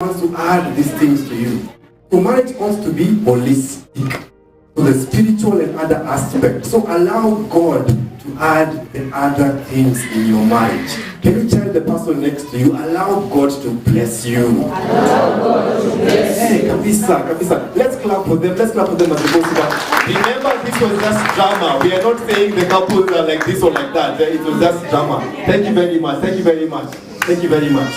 wants to add these things to you. So marriage wants to be holistic. So the spiritual and other aspects. So allow God to add the other things in your marriage. Can you tell the person next to you, allow God to bless you? Allow God to bless you. Hey, kabisa. Let's clap for them. Let's clap for them as they go. Remember, this was just drama. We are not saying the couples are like this or like that. It was just drama. Thank you very much. Thank you very much. Thank you very much.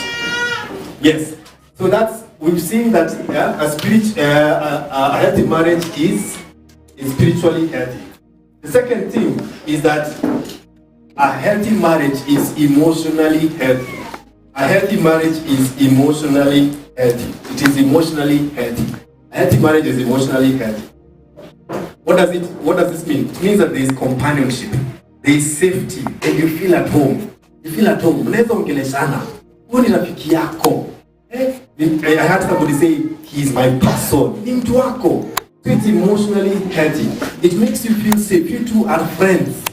Yes. So that's, we've seen that a healthy marriage is spiritually healthy. The second thing is that a healthy marriage is emotionally healthy. A healthy marriage is emotionally healthy. It is emotionally healthy. A healthy marriage is emotionally healthy. What does this mean? It means that there is companionship, there is safety, and you feel at home. You feel at home. Unaweza ongeleshana. Huyo ni rafiki yako. I heard somebody say, he is my person. Ni mtu wako. So it's emotionally healthy. It makes you feel safe. You two are friends.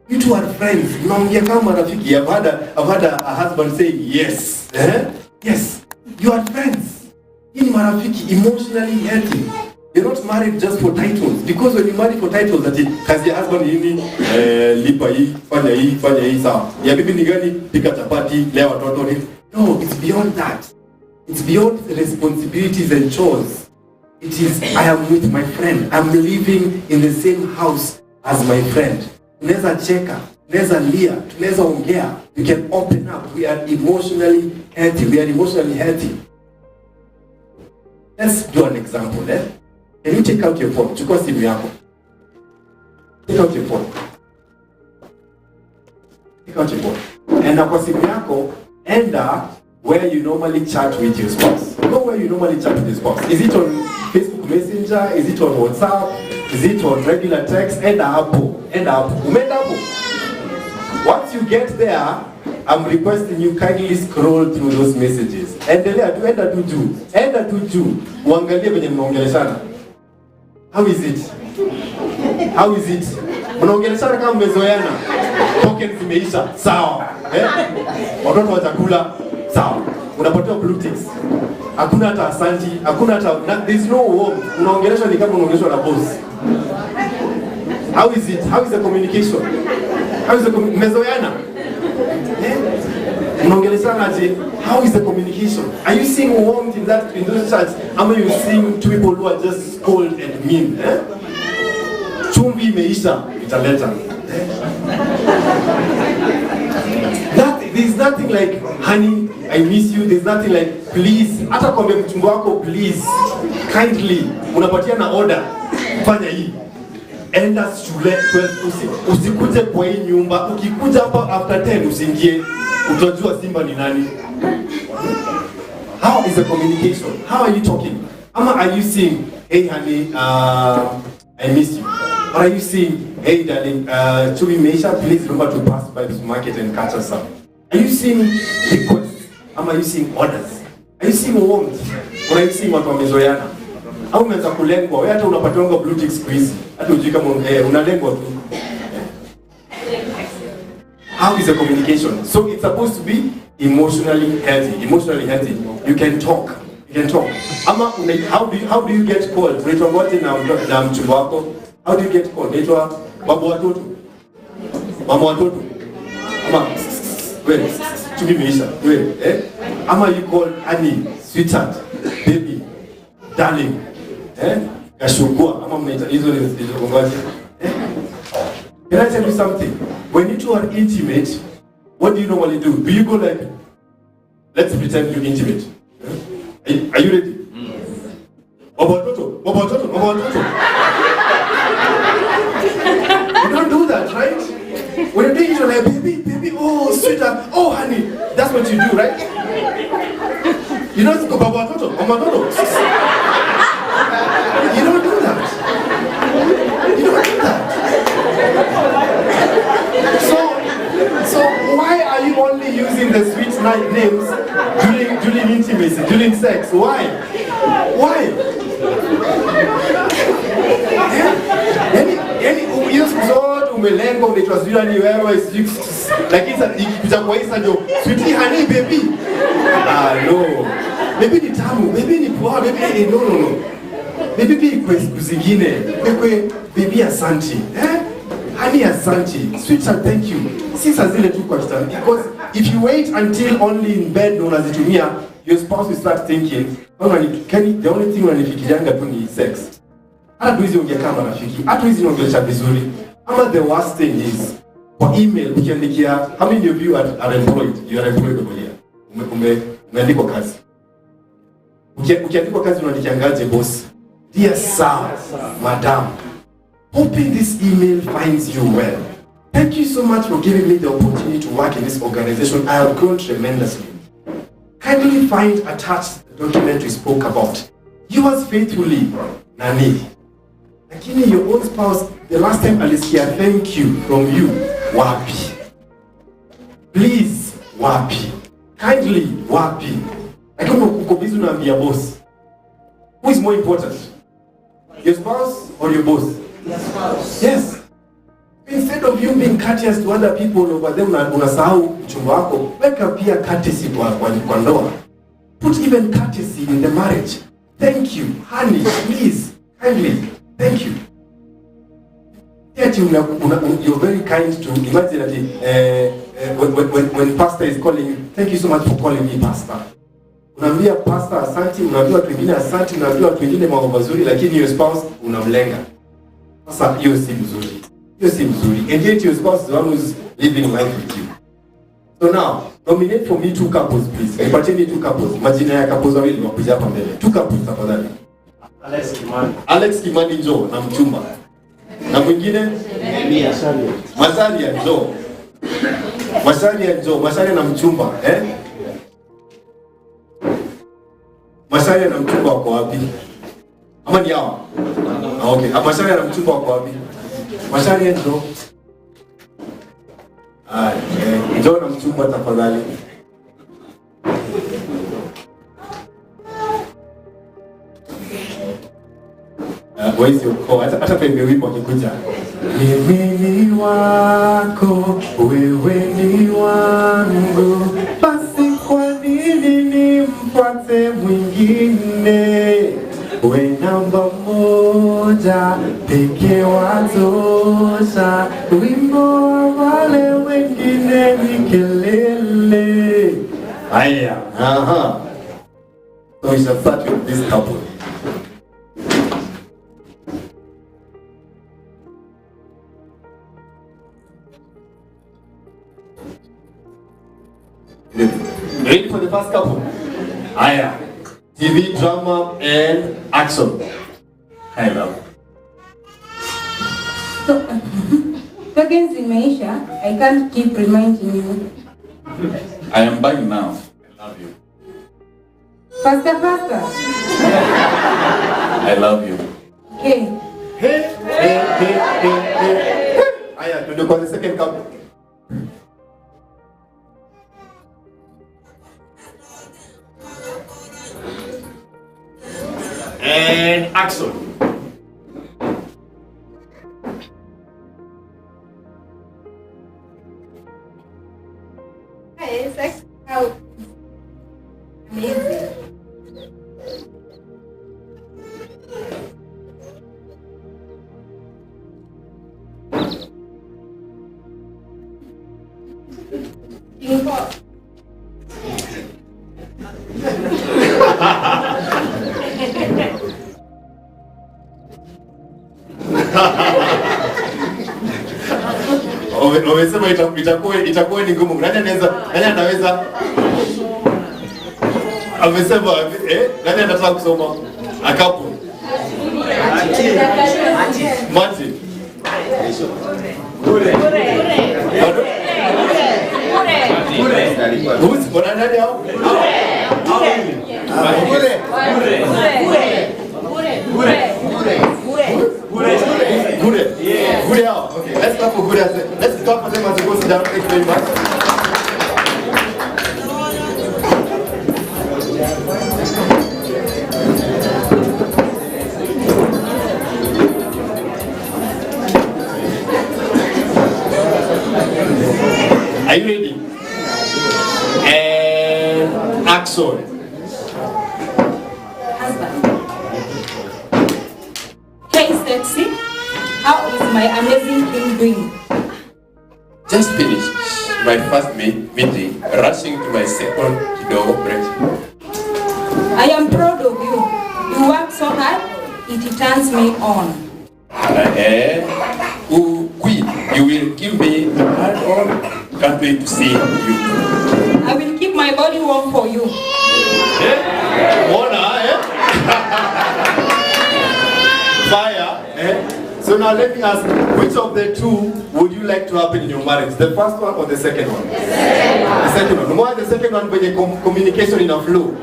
You two are friends. Mnaongea kama rafiki. I've had a husband say yes. Yes. You are friends. In marafiki, emotionally healthy. You're not married just for titles. Because when you marry for titles, that is, as your husband yini, lipa hii, fanya hii, sawa. Ya bibi ni gani, pika chapati, lea watoto ni. No, it's beyond that. It's beyond the responsibilities and chores. It is, I am with my friend. I'm living in the same house as my friend. Tunaweza cheka, tunaweza lia, tunaweza ongea. You can open up. We are emotionally healthy. We are emotionally healthy. Let's do an example. Can you take out your phone? Chukua simu yako. Take out your phone. Take out your phone. And kwa simu yako, enda where you normally chat with your spouse. Go where you normally chat with your spouse. Is it on Facebook Messenger? Is it on WhatsApp? Is it on regular text? Enda hapo. Umenda hapo. Once you get there, I'm requesting you kindly scroll through those messages. Endelea tu, enda tu juu. Uangalie venye mnaongeleshana. How is it? Mnaongeleshana kama mmezoeana. Tokens zimeisha. Sawa. Watoto wa chakula. Sawa. Unapotea blue ticks. Hakuna hata asanti, hakuna hata, there is no warmth. Unaongeleshwa ni kama unaongeleshwa na boss. How is it? How is the communication? Mmezoeana? How is the communication? Are you seeing warmth in those chats? Am you seeing two people who are just cold and mean? Chumvi imeisha, italeta. There's nothing like, honey, I miss you. There's nothing like, please. Hata kwambia mchumba wako, please, kindly. Unapatia na order. Fanya hii. Enda shule 12 usikuje kwa hii nyumba. Ukikuja hapa after 10 usiingie. Utajua Simba ni nani. How is the communication? How are you talking? Ama are you saying, hey honey, I miss you? Or are you saying, hey darling, Chumi Meisha, please remember to pass by the supermarket and catch us up? Are you seeing requests? Ama are you seeing orders? Are you seeing warmth? Or are you seeing watu wamezoeana? Au umeanza kulengwa? Wewe hata unapatiwa blue tick squeeze. Hata hujui kama unalengwa tu. How is the communication? So it's supposed to be emotionally healthy. Emotionally healthy. You can talk. Ama how do you get called? Unaitwa ngoje na mchumba wako? How do you get called? Unaitwa babu watoto. Mama watoto. Ama wewe Chumi Meisha. Wewe Ama you call honey, sweetheart, baby, darling. Kashugua. Ama mnaita hizo ngoje. Can I tell you something? When you two are intimate, what do you normally do? Do you go like, let's pretend you're intimate. Are you ready? Baba Toto. You don't do that, right? When you're doing it, you're like, baby, oh, sweetheart, oh, honey. That's what you do, right? You don't go, Baba Toto. You don't do that. So why are you only using the sweet names during intimacy, during sex? Why? Hiyo siku zote umelengwa, unaitwa sijui ni wewe, lakini ikikuja kwa Isa ndio sweetie honey baby. No. Maybe ni tamu, maybe ni poa, maybe no. Maybe kwa siku zingine, maybe asante. Honey asante. Sweetheart, thank you. Si saa zile tu kwa kitanda. Because if you wait until only in bed ndo unazitumia, your spouse will start thinking, the only thing unanifikirianga tu ni sex. Hata hizi ungekaa marafiki, hata hizi unaongelesha vizuri. Ama the worst thing is, kwa email ukiandikia, how many of you are employed? You are employed over here. Umeandikwa kazi. Ukiandikwa kazi unaandikiangaje boss? Dear sir, madam, hoping this email finds you well. Thank you so much for giving me the opportunity to work in this organization. I have grown tremendously. Kindly find attached the document we spoke about. Yours faithfully, Nani. Lakini your own spouse, the last time alisikia thank you from you, wapi. Please, wapi. Kindly, wapi. Lakini uko busy unaambia boss. Who is more important? Your spouse or your boss? Your spouse. Yes. Instead of you being courteous to other people over them, unasahau mchumba wako, weka pia courtesy kwa ndoa. Put even courtesy in the marriage. Thank you, honey, please, kindly, thank you. Yet you're very kind to imagine that when pastor is calling you, thank you so much for calling me pastor. Unaambia pastor asante, unaambia watu wengine asante, unaambia watu wengine mambo mazuri, lakini your spouse unamlenga. Sasa hiyo si mzuri. Hiyo si mzuri. And yet your spouse is the one who's living life with you. So now, nominate for me 2 couples please. Nipateni 2 couples. Majina ya couples wawili wakuja hapa mbele. 2 couples tafadhali. Alex Kimani njoo na mchumba. Na mwingine? Masaria njoo. Masaria na mchumba, Masaria na mchumba wako wapi? Ama ni hawa? Okay. Masaria na mchumba wako wapi? Masaria njoo. Njoo na mchumba tafadhali. Where's your call? Hata pembe wimbo akikuja. Mimi ni wako, wewe ni wangu, basi kwa nini nimfuate mwingine? We namba moja, pekee watosha, wimbo wale wengine ni kelele. Haya, So we shall start with this couple. Ready for the first couple? Haya. TV, drama, and action. I love. So, tokens zimeisha, I can't keep reminding you. I am buying now. I love you. Faster. I love you. Okay. Hey. Aya, tuende kwa the second couple. And action. Hey, sex out. Amazing. Wamesema itakuwa ni ngumu. Nani anaweza? Amesema nani anataka kusoma? Akapo. Mati. Who's gonna nani hao? Gure hao. Okay, let's clap for Gure. Let's clap for them as they go sit down. Thank you very much. Are you ready? And action. my amazing king doing? Just finished my first meeting, rushing to my second kidogo break. I am proud of you. You work so hard, it turns me on. Queen, you will give me a hard on. Can't wait to see you. I will keep my body warm for you. Fire. So now let me ask, which of the two would you like to happen in your marriage? The first one or the second one? The second one. Why the second one? When communication in a flow.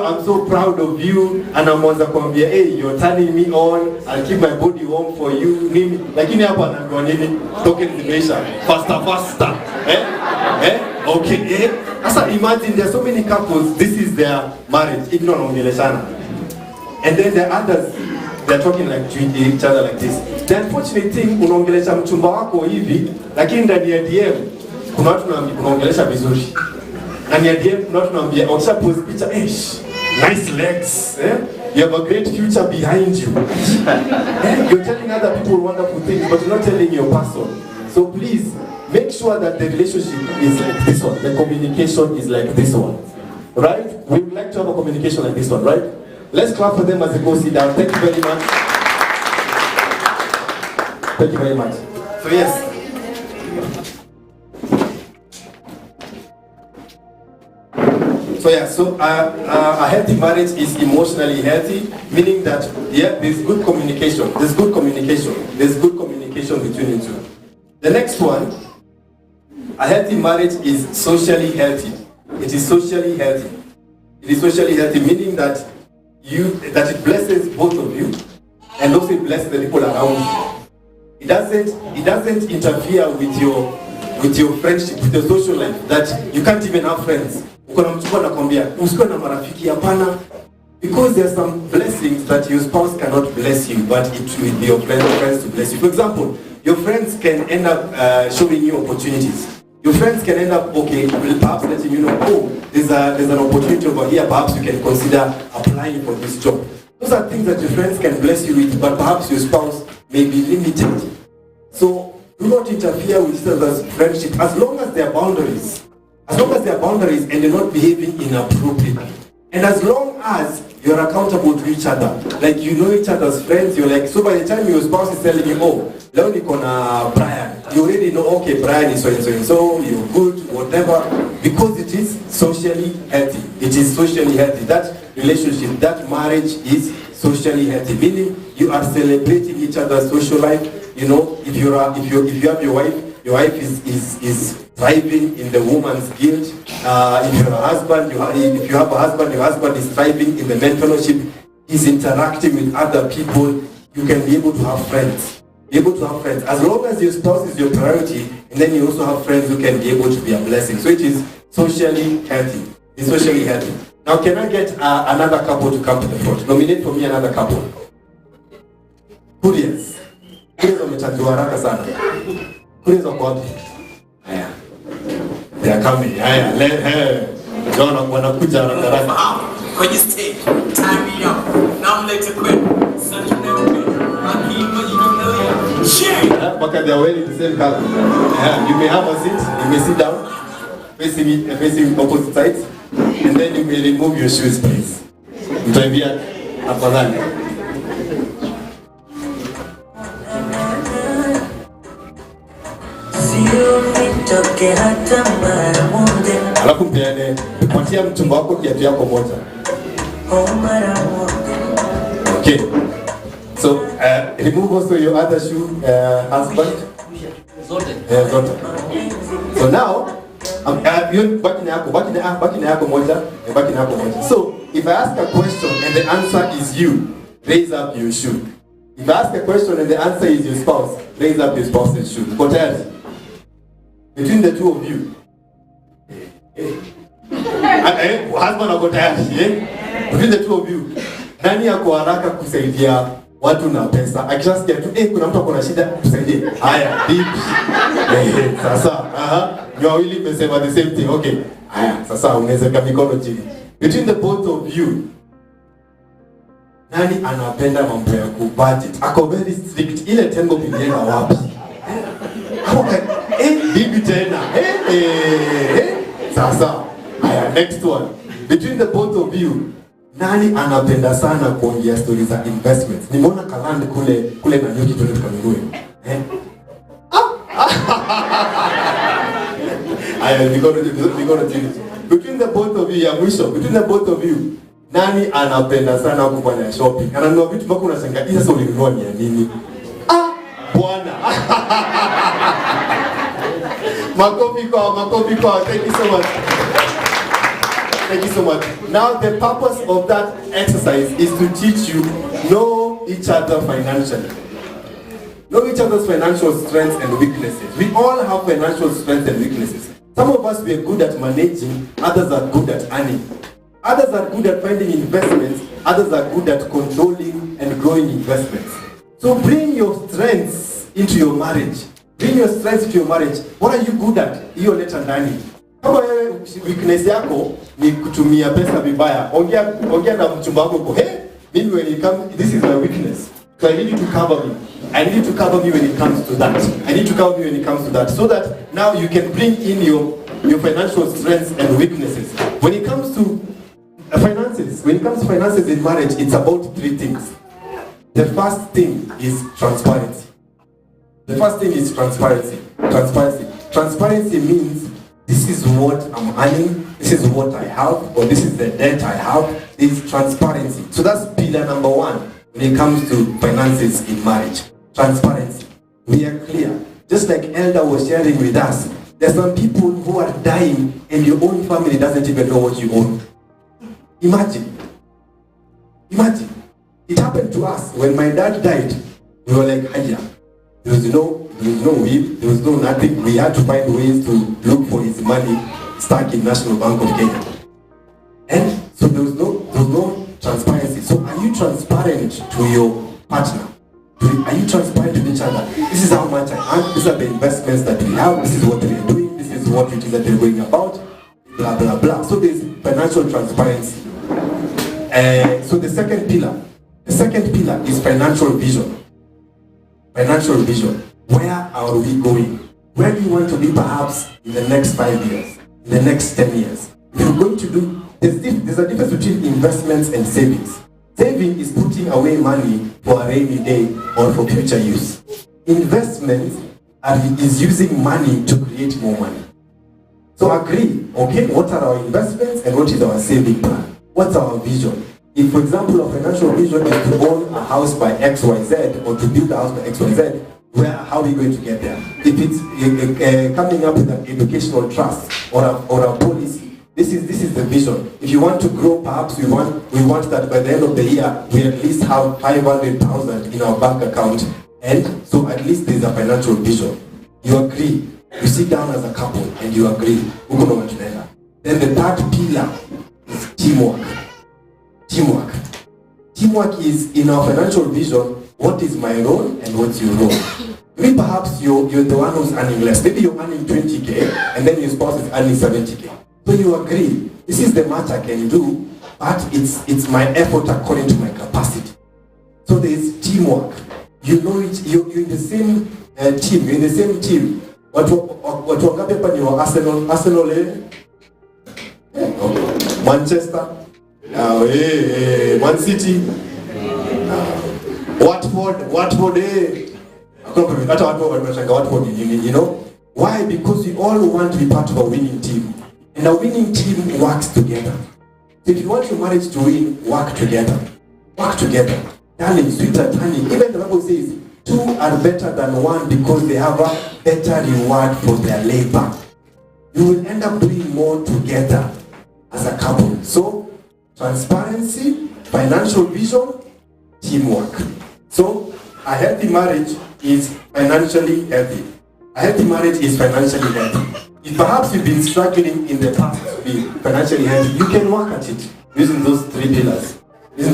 I'm so proud of you, and I'm on the conveyor. Hey, you're turning me on. I'll keep my body warm for you. Like in Japan, talking to the faster. Okay. Asa imagine there's so many couples. This is their marriage. And then the others, they're talking like to each other like this. The unfortunate thing, unaongelesha mchumba wako hivi, lakini ndani ya DM kuna watu unaongelesha vizuri. Ndani ya DM kuna watu unaambia, "Osha post picture, nice legs, you have a great future behind you." You're telling other people wonderful things, but you're not telling your person. So please, make sure that the relationship is like this one. The communication is like this one. Right? We would like to have a communication like this one, right? Let's clap for them as they go sit down. Thank you very much. Thank you very much. So yes. So a healthy marriage is emotionally healthy, meaning that there's good communication. There's good communication between you two. The next one, a healthy marriage is socially healthy. It is socially healthy. It is socially healthy, meaning that it blesses both of you, and also it blesses the people around you. It doesn't interfere with your friendship, with your social life, that you can't even have friends. Because there's some blessings that your spouse cannot bless you, but it will be your friends to bless you. For example, your friends can end up showing you opportunities. Your friends can end up, perhaps letting you know, there's an opportunity over here, perhaps you can consider applying for this job. Those are things that your friends can bless you with, but perhaps your spouse may be limited. So do not interfere with each other's friendship as long as there are boundaries. As long as there are boundaries and you're not behaving inappropriately. And as long as you're accountable to each other, like you know each other's friends, you're like, so by the time your spouse is telling you, leo niko na Brian, you already know, okay, Brian is so and so, you're good, whatever, because it is socially healthy. It is socially healthy. That relationship, that marriage is socially healthy, meaning you are celebrating each other's social life. You know, if you have your wife is thriving in the woman's guild. If you're a husband, if you have a husband, your husband is thriving in the mentorship. He's interacting with other people. You can be able to have friends. As long as your spouse is your priority, and then you also have friends who can be able to be a blessing. So it is socially healthy. It's socially healthy. Now, can I get another couple to come to the front? Nominate for me another couple. Kurias. Kurias wamechanjwa haraka sana. Kurias wako wapi? Haya. They are coming. Haya. John wanakuja haraka. Kwenye stage, time me up. Now let's quit. Such a never because they are wearing the same color. You may have a seat, you may sit down, facing opposite sides, and then you may remove your shoes, please. Mtaambia afadhali. Alafu mpeane, patia mchumba wako kiatu yako moja. Okay. So, remove also your other shoe, husband. Zote. So now, baki na yako moja. So, if I ask a question and the answer is you, raise up your shoe. If I ask a question and the answer is your spouse, raise up your spouse's shoe. Between the two of you. Husband ako tayari. Between the two of you. Nani ako haraka kusaidia watu na pesa? Akishasikia tu kuna mtu ako na shida, tusaidie. Haya, deep. Sasa, you are really mesema the same thing. Okay. Haya, sasa unaweza mikono chini. Between the both of you. Nani anapenda mambo ya kubudget? Ako very strict. Ile tengo bilienda wapi? Bibi tena. Sasa. Aya, next one. Between the both of you, nani anapenda sana kuongea stories za investments? Nimeona Kalandi kule na nyuki tuende tukanunue. Aya, we gonna change. Between the both of you, ya mwisho, between the both of you, nani anapenda sana kufanya shopping? Ananunua vitu mpaka unashangaa, hizo sio ulinunua ni ya nini? Bwana. Makofi kwa. Thank you so much. Thank you so much. Now the purpose of that exercise is to teach you know each other financially. Know each other's financial strengths and weaknesses. We all have financial strengths and weaknesses. Some of us we are good at managing, others are good at earning. Others are good at finding investments, others are good at controlling and growing investments. So bring your strengths into your marriage. Bring your strengths into your marriage. What are you good at? Hiyo leta ndani. Kama wewe weakness yako ni kutumia pesa vibaya, ongea na mchumba wako, mimi when it comes, this is my weakness. So I need you to cover me. I need you to cover me when it comes to that. I need to cover me when it comes to that. So that now you can bring in your financial strengths and weaknesses. When it comes to finances in marriage, it's about three things. The first thing is transparency. Transparency means this is what I'm earning, this is what I have, or this is the debt I have. Is transparency. So that's pillar number one when it comes to finances in marriage. Transparency. We are clear. Just like Elder was sharing with us, there's some people who are dying and your own family doesn't even know what you own. Imagine. It happened to us when my dad died. We were like, hiya. There was no will, there was no nothing. We had to find ways to look for his money stuck in National Bank of Kenya. And so there was no transparency. So are you transparent to your partner? Are you transparent to each other? This is how much I earn, these are the investments that we have, this is what we are doing, this is what it is that we're going about, blah blah blah. So there's financial transparency. So the second pillar is financial vision. Where are we going? Where do you want to be perhaps in the next 5 years, in the next 10 years? If you're going to do, there's a difference between investments and savings. Saving is putting away money for a rainy day or for future use. Investment is using money to create more money. So agree, okay, what are our investments and what is our saving plan? What's our vision? If, for example, our financial vision is to own a house by XYZ or to build a house by XYZ, how are we going to get there? If it's coming up with an educational trust or a policy, this is the vision. If you want to grow, perhaps we want that by the end of the year we at least have 500,000 in our bank account, and so at least there's a financial vision. You agree. You sit down as a couple and you agree. Then the third pillar is teamwork. Teamwork is in our financial vision. What is my role and what's your role? Maybe perhaps you're the one who's earning less. Maybe you're earning 20K and then your spouse is earning 70K. So you agree, this is the much I can do, but it's my effort according to my capacity. So there's teamwork. You know it, you're in the same team. You're in the same team. Watu wangapi hapa ni wa Arsenal Manchester, Man City, Watford, you know? Why? Because we all want to be part of a winning team. And a winning team works together. So if you want your marriage to win, work together. Darling, sweetheart, honey, even the Bible says, two are better than one because they have a better reward for their labor. You will end up doing more together as a couple. So, transparency, financial vision, teamwork. So, a healthy marriage is financially healthy. A healthy marriage is financially healthy. If perhaps you've been struggling in the past to be financially healthy, you can work at it using those three pillars. You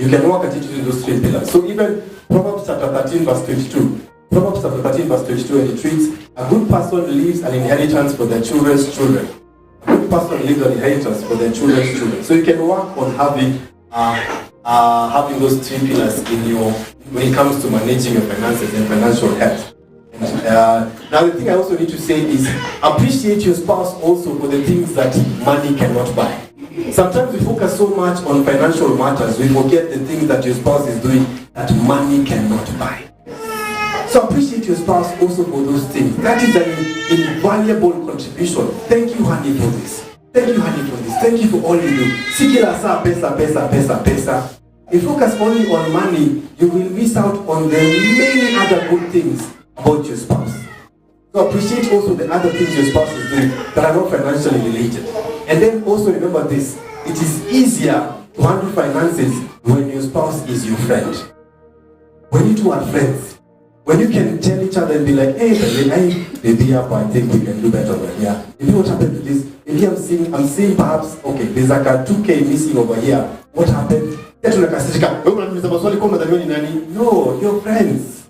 can work at it using those three pillars. So even Proverbs chapter 13 verse 22. Proverbs chapter 13 verse 22, and it reads, a good person leaves an inheritance for their children's children. A good person leaves an inheritance for their children's children. So you can work on having a having those 3 pillars in your, when it comes to managing your finances and financial health. Now the thing I also need to say is appreciate your spouse also for the things that money cannot buy. Sometimes we focus so much on financial matters, we forget the things that your spouse is doing that money cannot buy. So appreciate your spouse also for those things. That is an invaluable contribution. Thank you, honey, for this. Thank you, honey, for this. Thank you for all you do. Sikila saa pesa, pesa, pesa, pesa. If you focus only on money, you will miss out on the many other good things about your spouse. So appreciate also the other things your spouse is doing that are not financially related. And then also remember this, it is easier to handle finances when your spouse is your friend. When you two are friends, when you can tell each other and be like, hey, maybe I think we can do better over here. Maybe what happened to this? Maybe I'm seeing perhaps, okay, there's like a 2K missing over here. What happened? No, you're friends.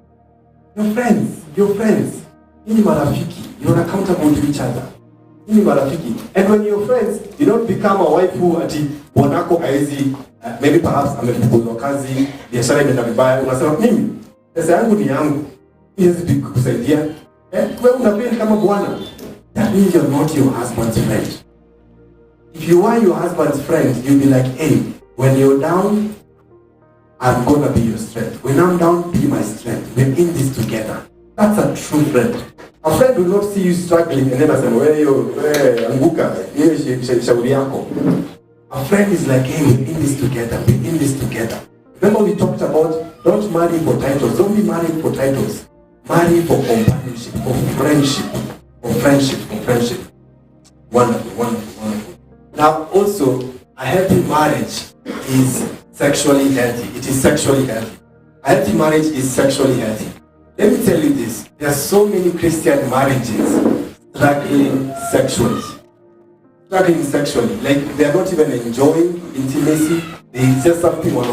You're friends. You're friends. You're marafiki. You're accountable to each other. You're marafiki. And when you're friends, you don't become a wife who ati wanako haezi, maybe perhaps amefukuzwa kazi, biashara imeenda vibaya, unasema mimi pesa yangu ni yangu. Hizi kusaidia. Wewe unapenda kama bwana. That means you're not your husband's friend. If you are your husband's friend, you'll be like, hey, when you're down, I'm gonna be your strength. When I'm down, be my strength. We're in this together. That's a true friend. A friend will not see you struggling and then I say, anguka, shauri yako. A friend is like, hey, we're in this together. We're in this together. Remember we talked about, don't marry for titles. Don't be married for titles. Marry for companionship, for friendship. For friendship, for friendship. Wonderful, wonderful, wonderful. Now also, a healthy marriage is sexually healthy. It is sexually healthy. A healthy marriage is sexually healthy. Let me tell you this. There are so many Christian marriages struggling sexually. Struggling sexually. Like they are not even enjoying intimacy. It's just something one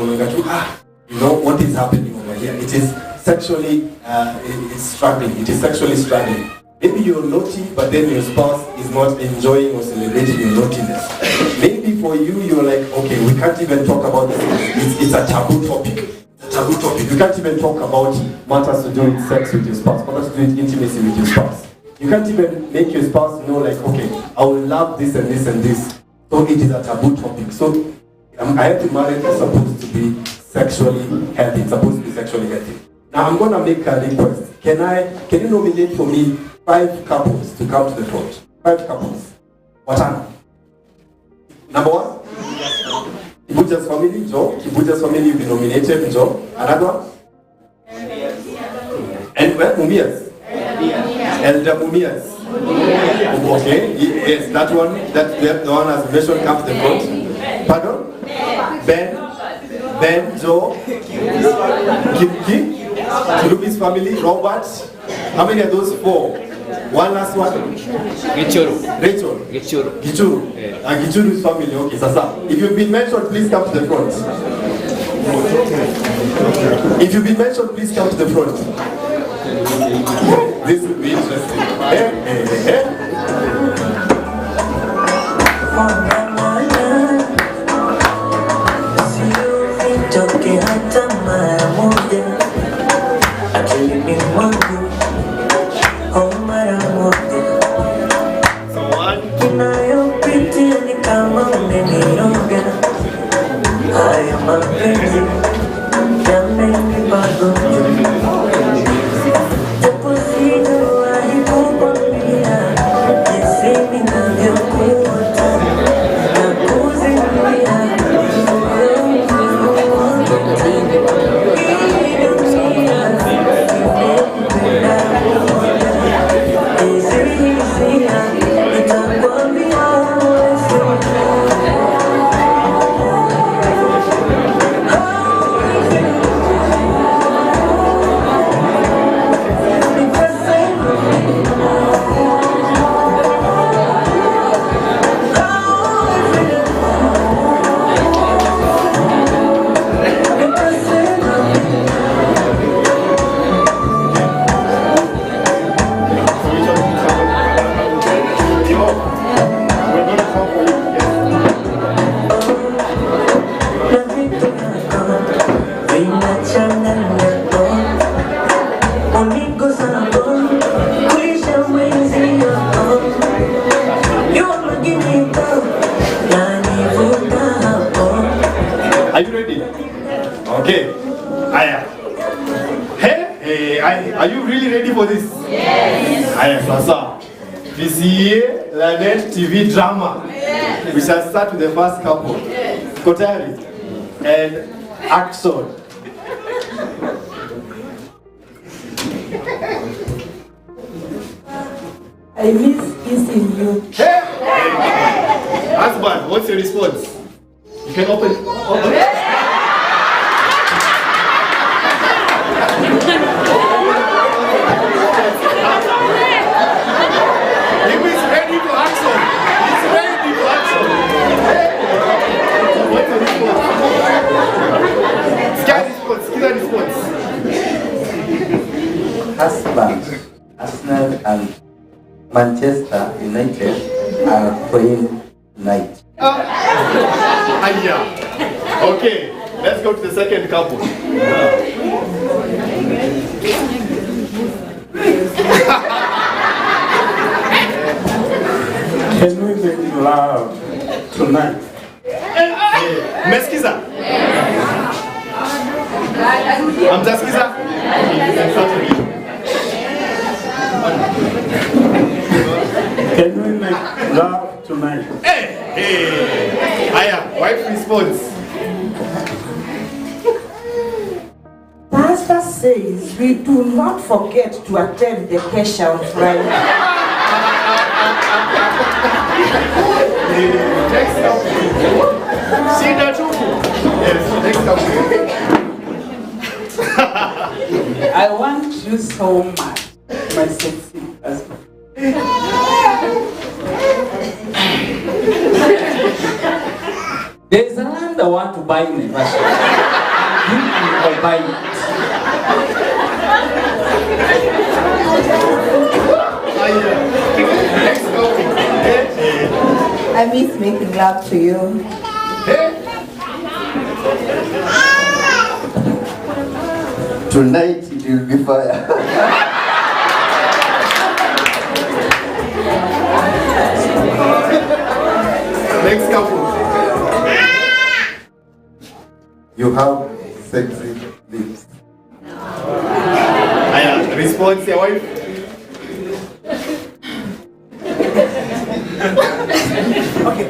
you know what is happening over here. It is sexually it's struggling. It is sexually struggling. Maybe you're naughty, but then your spouse is not enjoying or celebrating your naughtiness. Maybe for you, you're like, okay, we can't even talk about this. It's a taboo topic. It's a taboo topic. You can't even talk about matters to do with sex with your spouse, matters to do with intimacy with your spouse. You can't even make your spouse know, like, okay, I will love this and this and this. So it is a taboo topic. So a healthy marriage is supposed to be sexually healthy. It's supposed to be sexually healthy. Now I'm gonna make a request. Can you nominate for me 5 couples to come to the front? 5 couples. What are? Number 1? Kibuja's family, Joe. Kibuja's family, you've been nominated, Joe. Another one? And where? Mumias? Elder Mumias. Okay, yes, that one, the one has mentioned, come to the front. Pardon? Ben, Joe, Kimki, Kirubi's family, Robert. How many are those 4? One last one. Rachel. Gichuru. And Gichuru's family. Okay, Sasa. If you've been mentioned, please come to the front. If you've been mentioned, please come to the front. This will be interesting. Okay. Aya. Hey, are you really ready for this? Yes. Aya, sasa. VCA Lanet TV drama. Yes. We shall start with the first couple. Yes. Kotari. And action. I miss kissing you. Hey. Husband, what's your response? You can open. He's ready for action. He's ready for action. What's your response? Scare response. Husband, Arsenal and Manchester United are playing tonight. Okay, let's go to the second couple. Can we make love tonight? Meskiza? Amtaskiza? Can we make love tonight? Hey! Aya, wife response. Pastor says we do not forget to attend the Kesha on Friday. Next couple. Shida tupu. Yes, next couple. I want you so much, my sexy husband. There is a land I want to buy in a version. You will buy it. Next couple. I miss making love to you. Tonight it will be fire. Next couple. You have sexy lips. Aya, response your wife. Okay,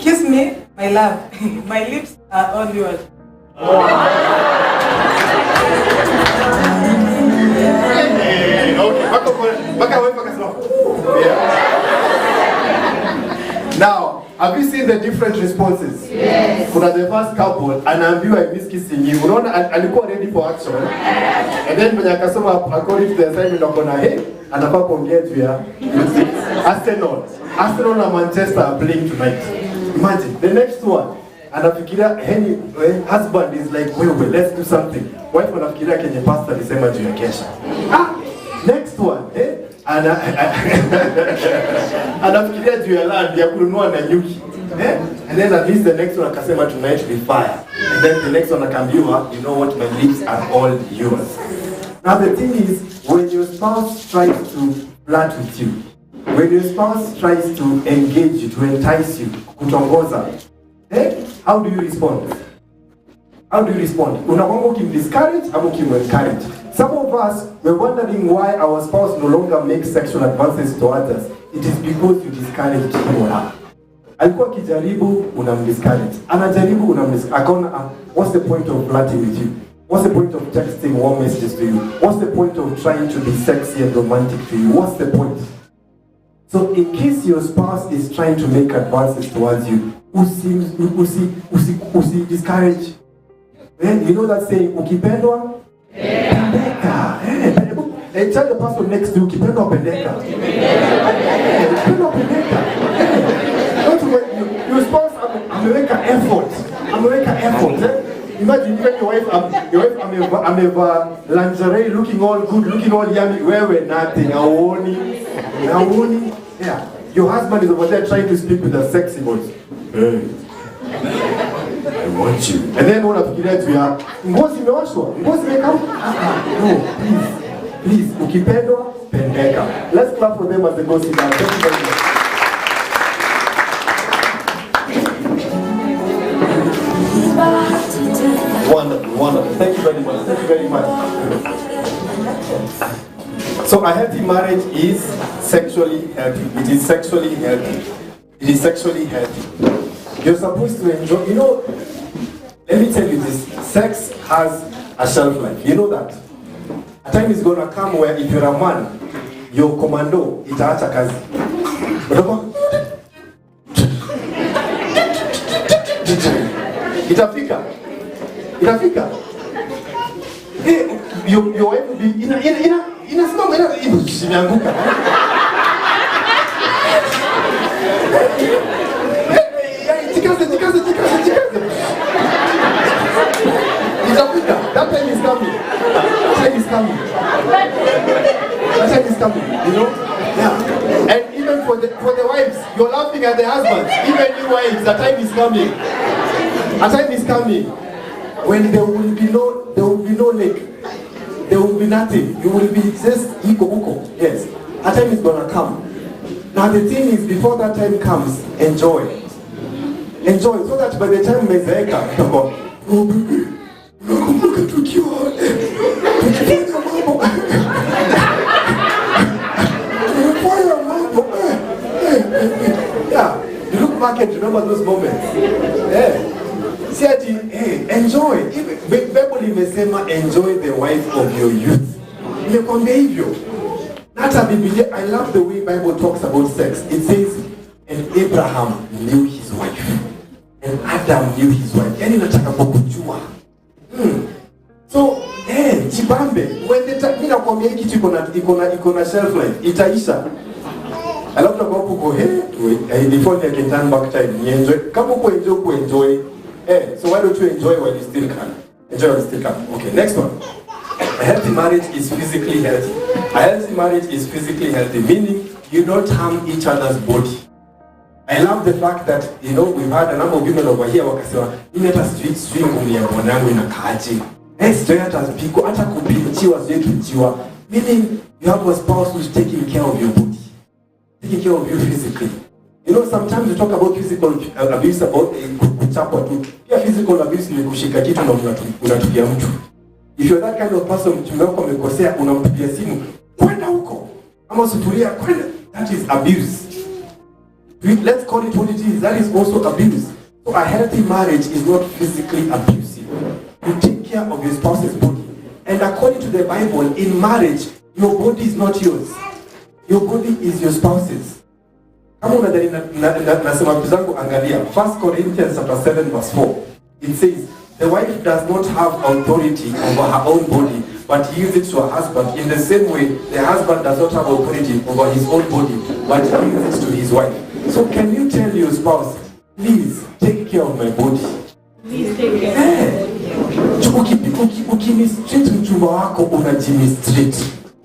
kiss me, my love. My lips are all yours. Now, have you seen the different responses? Yes. Kuna the first couple, anaambiwa I miss kissing you. Unaona alikuwa ready for action. And then when akasoma according to the assignment akona hey, anafaa kuongea juu ya Arsenal. Arsenal na Manchester are playing tonight. Imagine the next one. Anafikiria hey, husband is like wewe, let's do something. Wife anafikiria kenye pastor alisema juu ya kesha. Next one, anafikiria juu ya land ya kununua na nyuki. And then at least the next one akasema tonight will be fire. And then the next one akambiwa, you know what, my lips are all yours. Now the thing is, when your spouse tries to flirt with you, when your spouse tries to engage you, to entice you, kutongoza, how do you respond? How do you respond? Unakwanga ukimdiscourage ama ukimencourage? Some of us, we're wondering why our spouse no longer makes sexual advances towards us. It is because you discouraged him or her. Alikuwa kijaribu, unamdiscourage. Anajaribu, unamdiscourage. Akaona, what's the point of flirting with you? What's the point of texting warm messages to you? What's the point of trying to be sexy and romantic to you? What's the point? So in case your spouse is trying to make advances towards you, usi discourage. You know that saying, ukipendwa? Pendeka. Tell the person next to you, ukipendwa pendeka. Ukipendwa pendeka. Don't worry, your spouse ameweka effort. Imagine even your wife ameva lingerie looking all good, looking all yummy, wewe nothing, hauoni. Yeah. Your husband is over there trying to speak with a sexy voice. Hey, I want you. And then unafikiria tu ya ngozi imeoshwa, ngozi imekauka. No, please, ukipendwa pendeka. Let's clap for them as they go sit down. Thank you very much. Wonderful, wonderful. Thank you very much. Thank you very much. So a healthy marriage is sexually healthy. It is sexually healthy. It is sexually healthy. You're supposed to enjoy, you know, let me tell you this, sex has a shelf life. You know that. A time is gonna come where if you're a man, your commando, itaacha kazi. Itafika. Your wife will be inasimama imeanguka. Jikaze. Itafika. That time is coming. That time is coming, you know? Yeah. And even for the wives, you're laughing at the husbands. Even you wives, the time is coming. A time is coming when there will be no lake. There will be nothing. You will be just iko. Yes. A time is gonna come. Now the thing is, before that time comes, enjoy. So that by the time mezeeka, oh baby, nakumbuka tukiwa tukifanya mambo. Yeah, you look back and remember those moments. Yeah. See, hey, enjoy. Bible imesema enjoy the wife of your youth. Imekwambia hivyo. Hata Biblia, I love the way Bible talks about sex. It says, and Abraham knew his wife. And Adam knew his wife. Yani nataka kukujua. So, jibambe. When the time nakwambia hiki iko na shelf life, itaisha. Alafu na kwa puko, before you can turn back time, you enjoy. Kama uko enjoy. So why don't you enjoy while you still can? Enjoy while you still can. Okay, next one. A healthy marriage is physically healthy. A healthy marriage is physically healthy, meaning you don't harm each other's body. I love the fact that, you know, we've had a number of women over here wakasema, mimi hata sijui ngumi ya bwanangu inakaaje. Sijui hata spiko, hata kupinchiwa sijui tujiwa. Meaning you have a spouse who's taking care of your body. Taking care of you physically. You know, sometimes we talk about physical abuse, about kuchapwa tu. Pia physical abuse ni kushika kitu na unatupia mtu. If you're that kind of person, mtume wako amekosea, unampigia simu, kwenda huko. Ama sufuria, kwenda. That is abuse. Let's call it what it is. That is also abuse. So a healthy marriage is not physically abusive. You take care of your spouse's body. And according to the Bible, in marriage, your body is not yours. Your body is your spouse's. Kama unadhani nasema vitu zangu, angalia 1 Corinthians chapter 7 verse 4. It says, the wife does not have authority over her own body, but gives it to her husband. In the same way, the husband does not have authority over his own body, but gives it to his wife. So can you tell your spouse, please take care of my body? Please take care. Ukimistreat mchumba wako unajimistreat.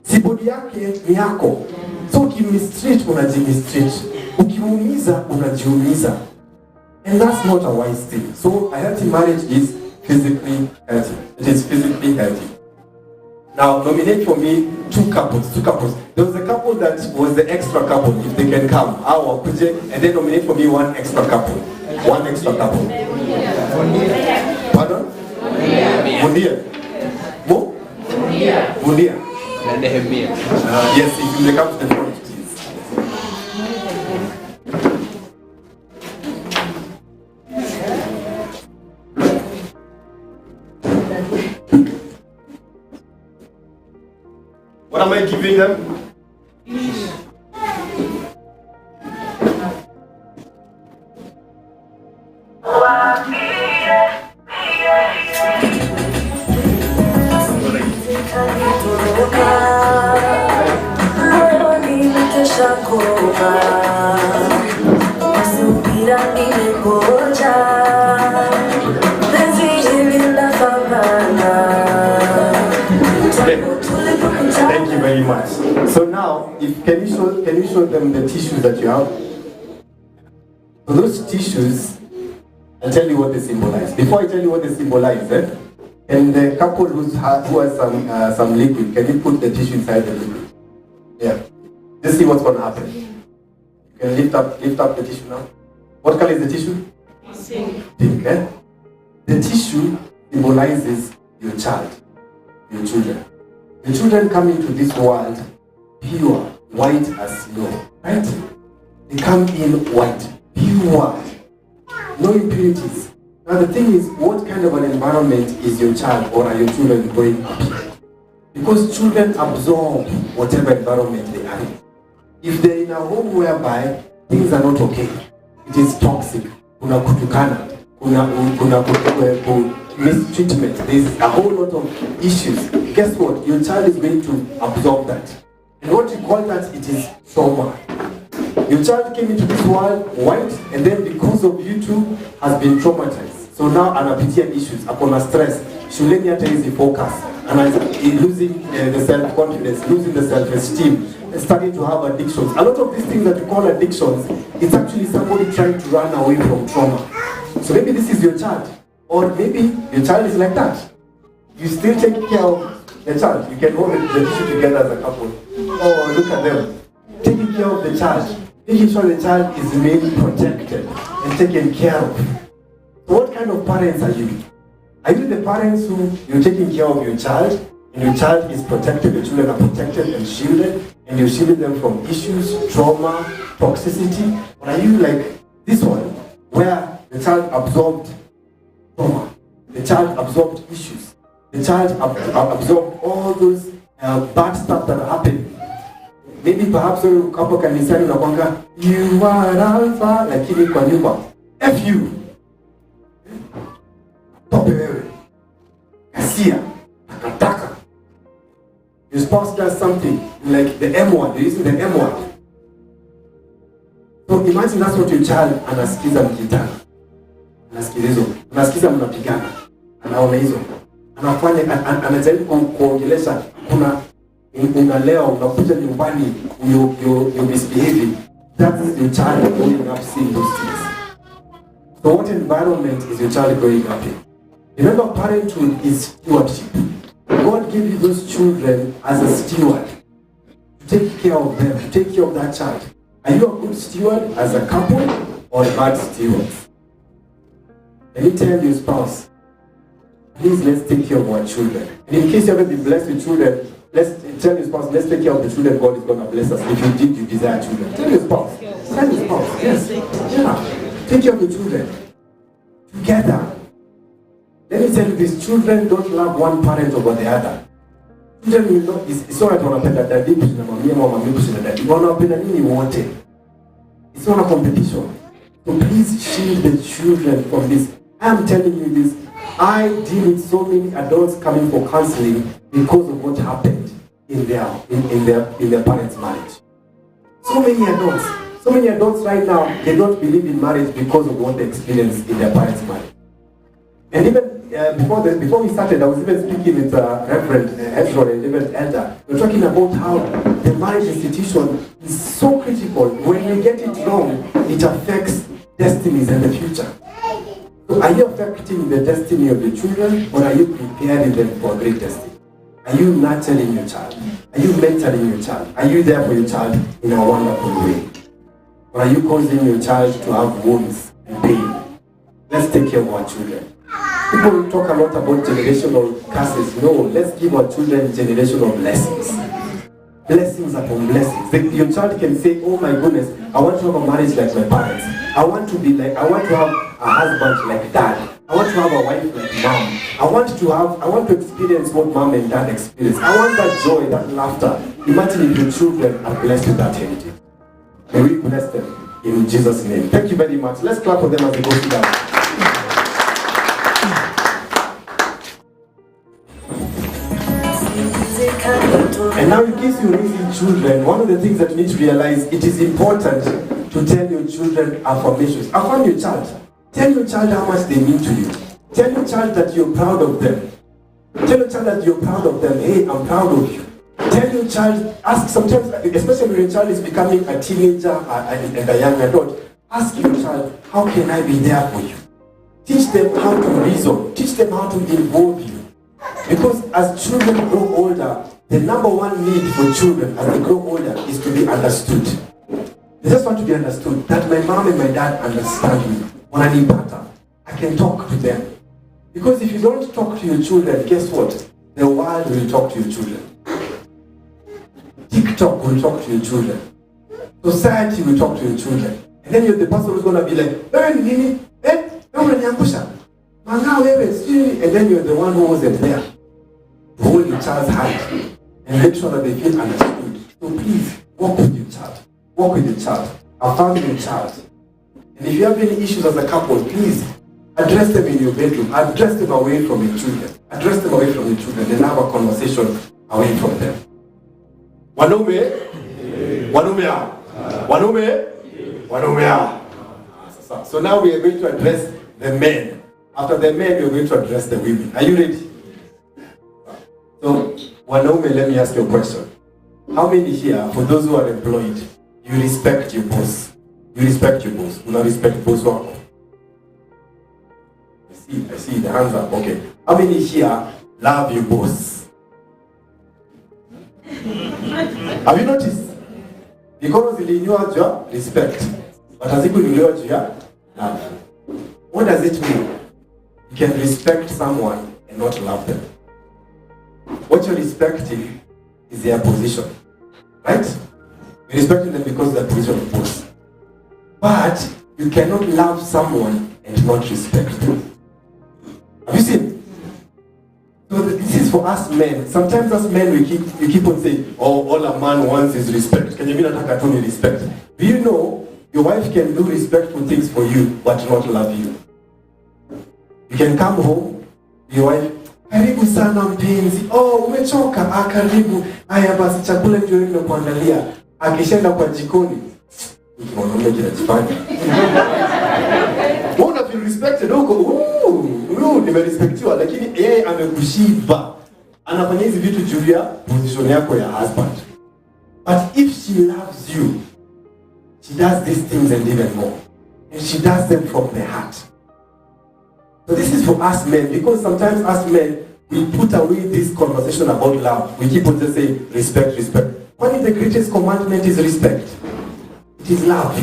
Si body yake ni yako. So ukimistreat unajimistreat. Ukimuumiza unajiumiza. And that's not a wise thing. So a healthy marriage is physically healthy. It is physically healthy. Now nominate for me two couples. There was a couple that was the extra couple, if they can come. And then nominate for me one extra couple. One extra couple. Pardon? Mundia. Mo? Mundia. Yes, if you come to the front, please. What am I giving them? Thank you very much. So now, can you show them the tissues that you have? So those tissues, I'll tell you what they symbolize. Before I tell you what they symbolize, and the couple who has some liquid, can you put the tissue inside the liquid? Yeah. Just see what's going to happen. You can lift up the tissue now. What color is the tissue? Pink. Pink. The tissue symbolizes your child, your children. The children come into this world pure, white as snow, right? They come in white, pure, no impurities. Now the thing is, what kind of an environment is your child or are your children growing up in? Because children absorb whatever environment they are in. If they're in a home whereby things are not okay, it is toxic, kuna kutukana, kuna mistreatment, there's a whole lot of issues. Guess what? Your child is going to absorb that. And what you call that, it is trauma. Your child came into this world white, and then because of you two, has been traumatized. So now anapitia issues, upon stress, shuleni hata hizi focus, and losing the self-confidence, losing the self-esteem, and starting to have addictions. A lot of these things that we call addictions, it's actually somebody trying to run away from trauma. So maybe this is your child, or maybe your child is like that. You still take care of the child. You can hold the issue together as a couple. Oh, look at them. Taking care of the child. Making sure the child is being protected and taken care of. So what kind of parents are you? Are you the parents who you're taking care of your child, and your child is protected, the children are protected and shielded, and you're shielding them from issues, trauma, toxicity? Or are you like this one, where the child absorbed trauma, the child absorbed issues, the child absorbed all those bad stuff that are happening? Maybe perhaps hapo kanisani unakwanga you are alpha, lakini kwa nyumba F you. Tope wewe. Kasia. Takataka. Your spouse does something like the M word. You're using the M word. So imagine that's what your child anasikiza mkitana. Anasikiza hizo. Anasikiza mnapigana. Anaona hizo. Anafanya anajaribu kuongelesha kuna unalewa, unakuja nyumbani, you misbehaving. That is your child growing up seeing those things. So what environment is your child growing up in? Remember, parenthood is stewardship. God gave you those children as a steward to take care of them, to take care of that child. Are you a good steward as a couple or a bad steward? Let me tell your spouse, please let's take care of our children. And in case you haven't been blessed with children, let's tell your spouse, let's take care of the children God is going to bless us. If you did, you desire children. Tell your spouse. Tell your spouse. Yes. Yeah. Take care of the children. Together. Let me tell you this, children don't love one parent over the other. Children will not, it's not like wanapenda daddy kushinda mami ama mami kushinda daddy. Wanapenda nini wote. It's not a competition. So please shield the children from this. I am telling you this. I deal with so many adults coming for counseling because of what happened in their parents' marriage. So many adults right now, they don't believe in marriage because of what they experienced in their parents' marriage. And even before we started, I was even speaking with Reverend Ezra and even Elder. We're talking about how the marriage institution is so critical. When you get it wrong, it affects destinies and the future. So are you affecting the destiny of the children, or are you preparing them for a great destiny? Are you nurturing your child? Are you mentoring your child? Are you there for your child in a wonderful way? Or are you causing your child to have wounds and pain? Let's take care of our children. People talk a lot about generational curses. No, let's give our children generational blessings. Blessings upon blessings. Your child can say, oh my goodness, I want to have a marriage like my parents. I want to have a husband like dad. I want to have a wife like mom. I want to experience what mom and dad experience. I want that joy, that laughter. Imagine if your children are blessed with that heritage. May we bless them in Jesus' name. Thank you very much. Let's clap for them as they go to that. And now in case you're raising children, one of the things that you need to realize, it is important to tell your children affirmations. Affirm your child. Tell your child how much they mean to you. Tell your child that you're proud of them. Tell your child that you're proud of them. Hey, I'm proud of you. Tell your child, ask sometimes, especially when your child is becoming a teenager and a young adult, ask your child, how can I be there for you? Teach them how to reason. Teach them how to involve you. Because as children grow older, the number one need for children as they grow older is to be understood. They just want to be understood. That my mom and my dad understand me. When I need better, I can talk to them. Because if you don't talk to your children, guess what? The world will talk to your children. TikTok will talk to your children. Society will talk to your children. And then you're the person who's going to be like, and then you're the one who wasn't there. Hold your child's hand and make sure that they feel understood. So please, walk with your child. Walk with your child. Affirm your child. And if you have any issues as a couple, please address them in your bedroom. Address them away from your children. Address them away from your children and have a conversation away from them. Wanaume? So now we are going to address the men. After the men, we are going to address the women. Are you ready? So, wanaume, let me ask you a question. How many here, for those who are employed, you respect your boss? You respect your boss. You don't respect boss wako. I see the hands up. Okay. How many here love your boss? Have you noticed? Because in your respect, but as equal in your love. What does it mean? You can respect someone and not love them. What you're respecting is their position, right? You're respecting them because of their position of boss. But you cannot love someone and not respect them. Have you seen? So this is for us men. Sometimes as men we keep on saying, oh, all a man wants is respect. Can you mean attack at respect? Do you know your wife can do respectful things for you but not love you? You can come home, your wife, karibu sana mpenzi. Oh, umechoka, karibu. Haya basi chakula ndio nimekuandalia. Akishaenda kwa jikoni, mwanaume kinajifanya. Wewe una feel respected huko. Nimerespectiwa, lakini yeye amekushiba. Anafanya hizi vitu juu ya position yako ya husband. But if she loves you, she does these things and even more. And she does them from the heart. So this is for us men, because sometimes us men, we put away this conversation about love. We keep on just saying respect, respect. One of the greatest commandment is respect. It is love.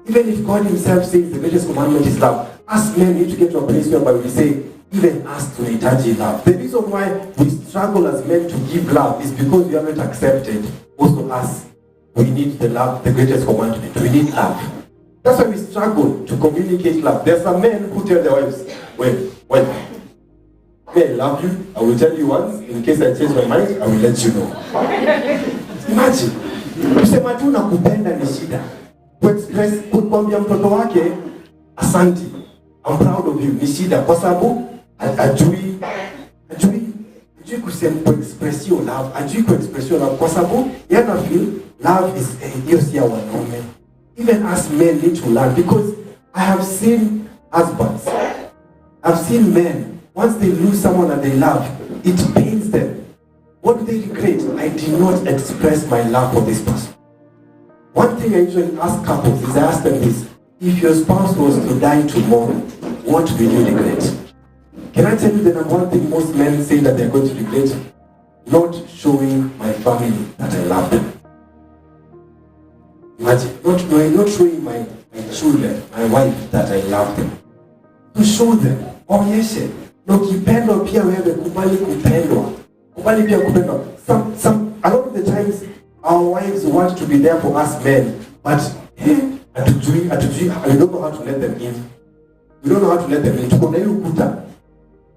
Even if God himself says the greatest commandment is love, us men need to get to a place where we say, even us to encourage love. The reason why we struggle as men to give love is because we haven't accepted also us. We need the love, the greatest commandment. We need love. That's why we struggle to communicate love. There are some men who tell their wives, well, I love you. I will tell you once. In case I change my mind, I will let you know. Imagine. Kusema tu nakupenda ni shida. Kuexpress, kukwambia mtoto wake, asanti. I'm proud of you. Ni shida. Kwa sababu, ajui kusema kuexpress your love. Ajui kuexpress your love. Kwa sababu, yana feel love is hiyo si ya wanaume. Even us men need to learn, because I have seen husbands, I've seen men, once they lose someone that they love, it pains them. What do they regret? I did not express my love for this person. One thing I usually ask couples is I ask them this: if your spouse was to die tomorrow, what will you regret? Can I tell you the number one thing most men say that they're going to regret? Not showing my family that I love them. Imagine, not showing my children, my wife, that I love them. To show them, onyeshe, na ukipendwa pia wewe kubali kupendwa. Kubali pia kupendwa. A lot of the times, our wives want to be there for us men, but atujui, we don't know how to let them in. We don't know how to let them in. Tuko na hiyo ukuta.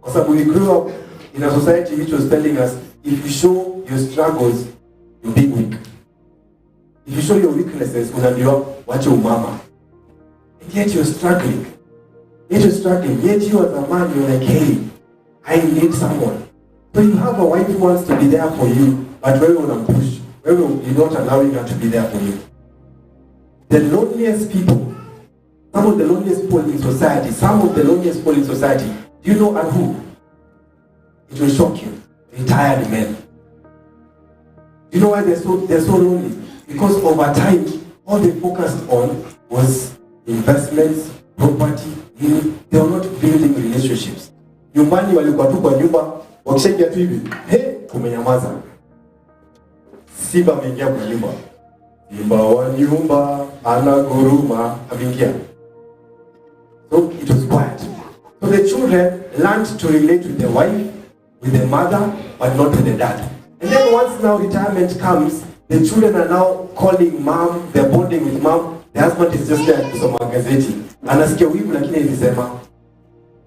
Kwa sababu we grew up in a society which was telling us, if you show your struggles, you're being weak. If you show your weaknesses, unaambiwa wache umama. And yet you're struggling. Yet you as a man, you're like, hey, I need someone. So you have a wife who wants to be there for you, but when you want to push, when you're not allowing her to be there for you. The loneliest people, some of the loneliest people in society, do you know are who? It will shock you. Retired men. Do you know why they're so lonely? Because over time, all they focused on was investments, property. They were not building relationships. Nyumbani walikuwa tu kwa nyumba, wakishaingia tu hivi, kumenyamaza. Simba ameingia kwa nyumba. Simba wa nyumba anaguruma, ameingia. So it was quiet. So the children learned to relate with the wife, with the mother, but not with the dad. And then once now retirement comes, the children are now calling mom, they're bonding with mom. The husband is just there kusoma gazeti. Anasikia wivu lakini ilisema.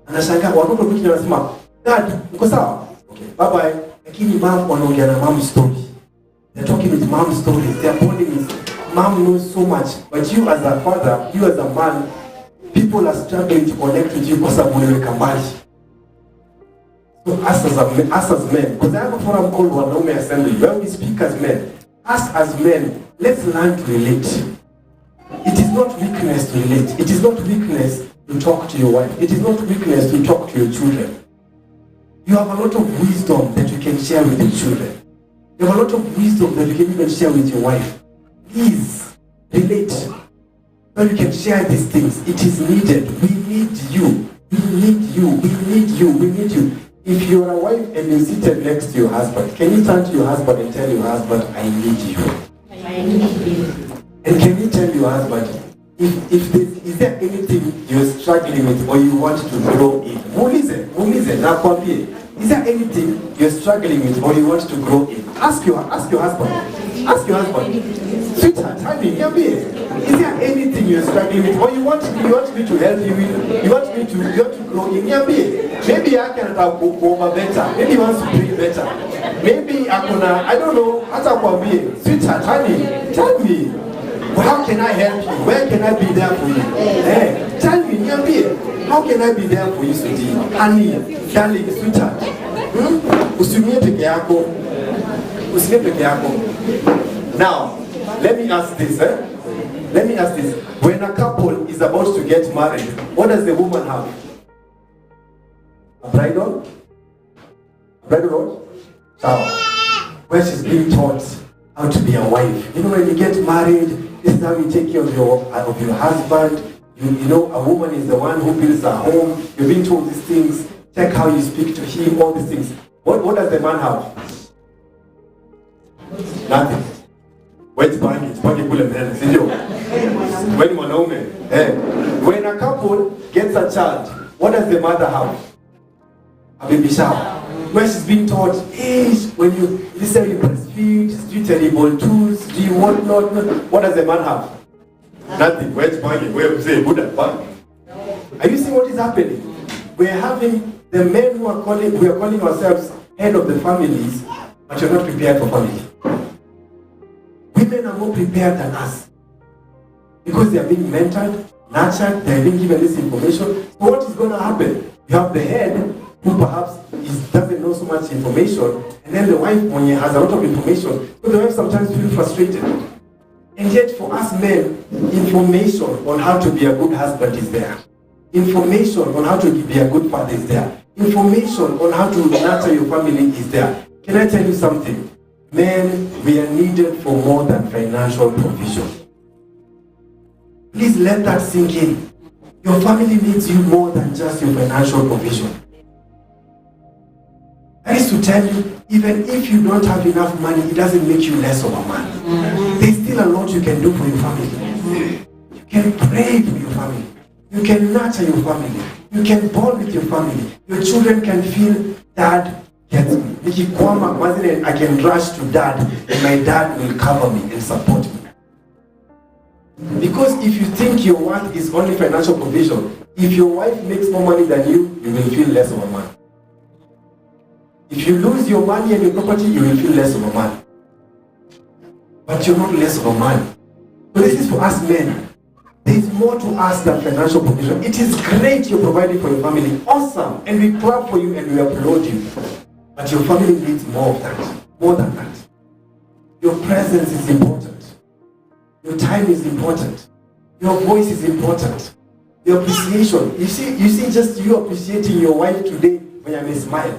Anashangaa watoto wengine wanasema, "Dad, uko sawa?" Okay, bye bye. Lakini mom wanaongea na mom story. They're talking with mom stories. They're bonding with mom knows so much. But you as a father, you as a man, people are struggling to connect with you kwa sababu unaweka mbali. So us as men, because I have a forum called Wanaume Assembly, where we speak as men. Us as men, let's learn to relate. It is not weakness to relate. It is not weakness to talk to your wife. It is not weakness to talk to your children. You have a lot of wisdom that you can share with your children. You have a lot of wisdom that you can even share with your wife. Please, relate. So you can share these things. It is needed. We need you. We need you. We need you. We need you. If you're a wife and you're seated next to your husband, can you turn to your husband and tell your husband, I need you? I need you. And can you tell your husband, is there anything you're struggling with or you want to grow in? Muulize, is there anything you're struggling with or you want to grow in? Ask your husband. Ask your husband. Sweetheart, honey, is there anything you're struggling with or you want me to help you with? You want to grow in? Maybe I can over better. Maybe he wants to drink better. Maybe I don't know, sweetheart, honey, tell me. How can I help you? Where can I be there for you? Hey, tell me, how can I be there for you, sweetie? Honey, darling, sweetheart. Usimie peke yako. Now, let me ask this. Let me ask this. When a couple is about to get married, what does the woman have? A bridal? A bridal what? Shower. Where she's being taught how to be a wife. You know, when you get married, this is how you take care of your husband. You know, a woman is the one who builds a home. You're being told these things. Check how you speak to him, all these things. What does the man have? Nothing. Wait, when a couple gets a child, what does the mother have? A baby shower. Where she's being taught, hey, when you breastfeed, do you terrible tools, do you what not? What does the man have? Nothing. Are you seeing what is happening? We're having the men we are calling ourselves head of the families, but you're not prepared for family. Women are more prepared than us because they are being mentored, nurtured, they are being given this information. So what is going to happen? You have the head who perhaps doesn't know so much information, and then the wife when he has a lot of information. So the wife sometimes feels frustrated. And yet for us men, information on how to be a good husband is there. Information on how to be a good father is there. Information on how to nurture your family is there. Can I tell you something? Men, we are needed for more than financial provision. Please let that sink in. Your family needs you more than just your financial provision. That is to tell you, even if you don't have enough money, it doesn't make you less of a man. There's still a lot you can do for your family. You can pray for your family. You can nurture your family. You can bond with your family. Your children can feel, Dad gets me. I can rush to Dad and my dad will cover me and support me. Because if you think your worth is only financial provision, if your wife makes more money than you, you will feel less of a man. If you lose your money and your property, you will feel less of a man. But you're not less of a man. So this is for us men. There is more to us than financial provision. It is great you're providing for your family. Awesome. And we clap for you and we applaud you. But your family needs more of that. More than that. Your presence is important. Your time is important. Your voice is important. Your appreciation. You see just you appreciating your wife today when you may smile.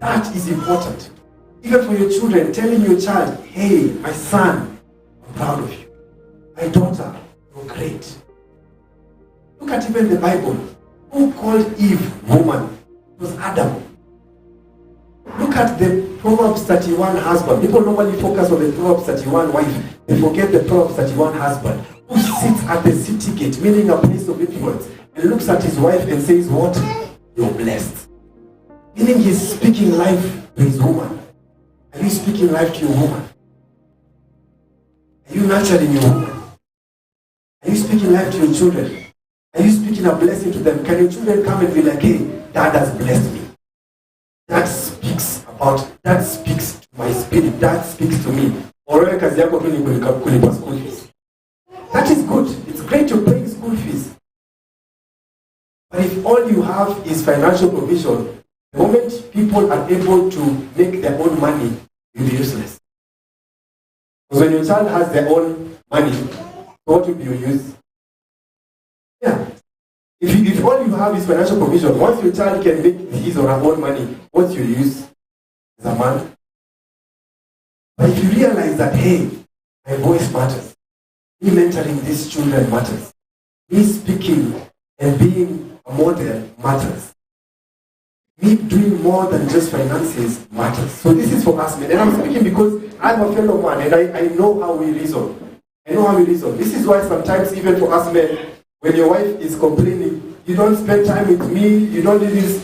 That is important. Even for your children, telling your child, hey, my son, I'm proud of you. My daughter, you're great. Look at even the Bible. Who called Eve woman? It was Adam. Look at the Proverbs 31 husband. People normally focus on the Proverbs 31 wife. They forget the Proverbs 31 husband who sits at the city gate, meaning a place of influence, and looks at his wife and says, what? you're blessed. Meaning he's speaking life to his woman. Are you speaking life to your woman? Are you nurturing your woman? Are you speaking life to your children? Are you speaking a blessing to them? Can your children come and be like, hey, Dad has blessed me. That speaks to my spirit. That speaks to me. That is good. It's great to pay school fees. But if all you have is financial provision, the moment people are able to make their own money, you'll be useless. Because when your child has their own money, what will be your use? Yeah. If all you have is financial provision, once your child can make his or her own money, what's your use as a man? But if you realize that, hey, my voice matters, me mentoring these children matters, me speaking and being a model matters, me doing more than just finances matters. So this is for us men. And I'm speaking because I'm a fellow man and I know how we reason. This is why sometimes even for us men, when your wife is complaining, you don't spend time with me, you don't do this,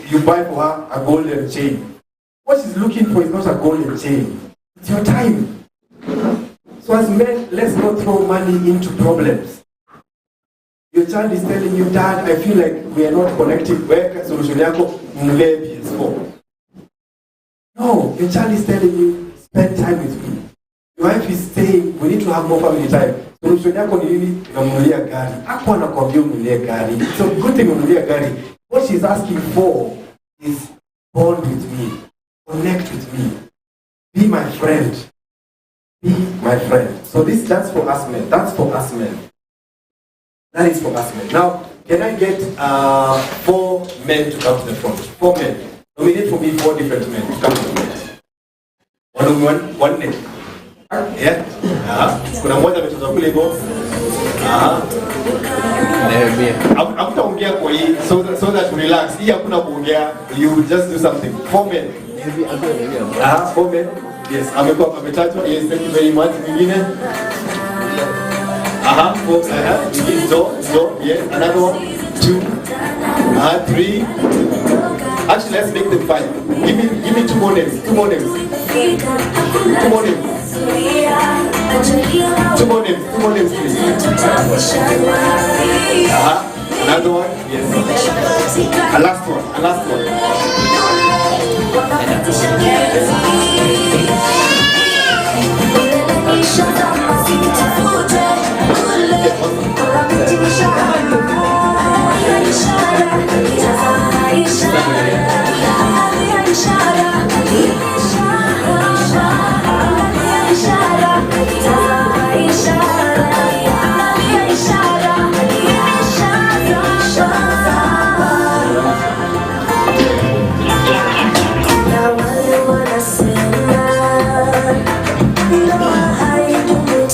you buy for her a golden chain. What she's looking for is not a golden chain. It's your time. So as men, let's not throw money into problems. Your child is telling you, Dad, I feel like we are not connecting. Where solution yako mle PS4. No, your child is telling you, spend time with me. Your wife is saying, we need to have more family time. Solution yako ni nini? Unamunulia gari. Hapo anakuambia ununulie gari. It's a good thing ununulie gari. What she's asking for is bond with me. Connect with me. Be my friend. Be my friend. So that's for us men. That's for us men. That is for us men. Now, can I get 4 men to come to the front? 4 men. Nominate for me 4 different men to come to the front. One name. Yeah. Kuna mmoja ametoka kule hivyo. Hamtaongea kwa hii so that you relax. Hii hakuna kuongea. You just do something. 4 men. 4 men. Yes, ametajwa. Yes, thank you very much. Mwingine? Yes, another one, 2, 3. Actually, let's make them 5. Give me 2 more names. 2 more names. 2 more names. 2 more names. 2 more names, please. Another one. Yes. A last one.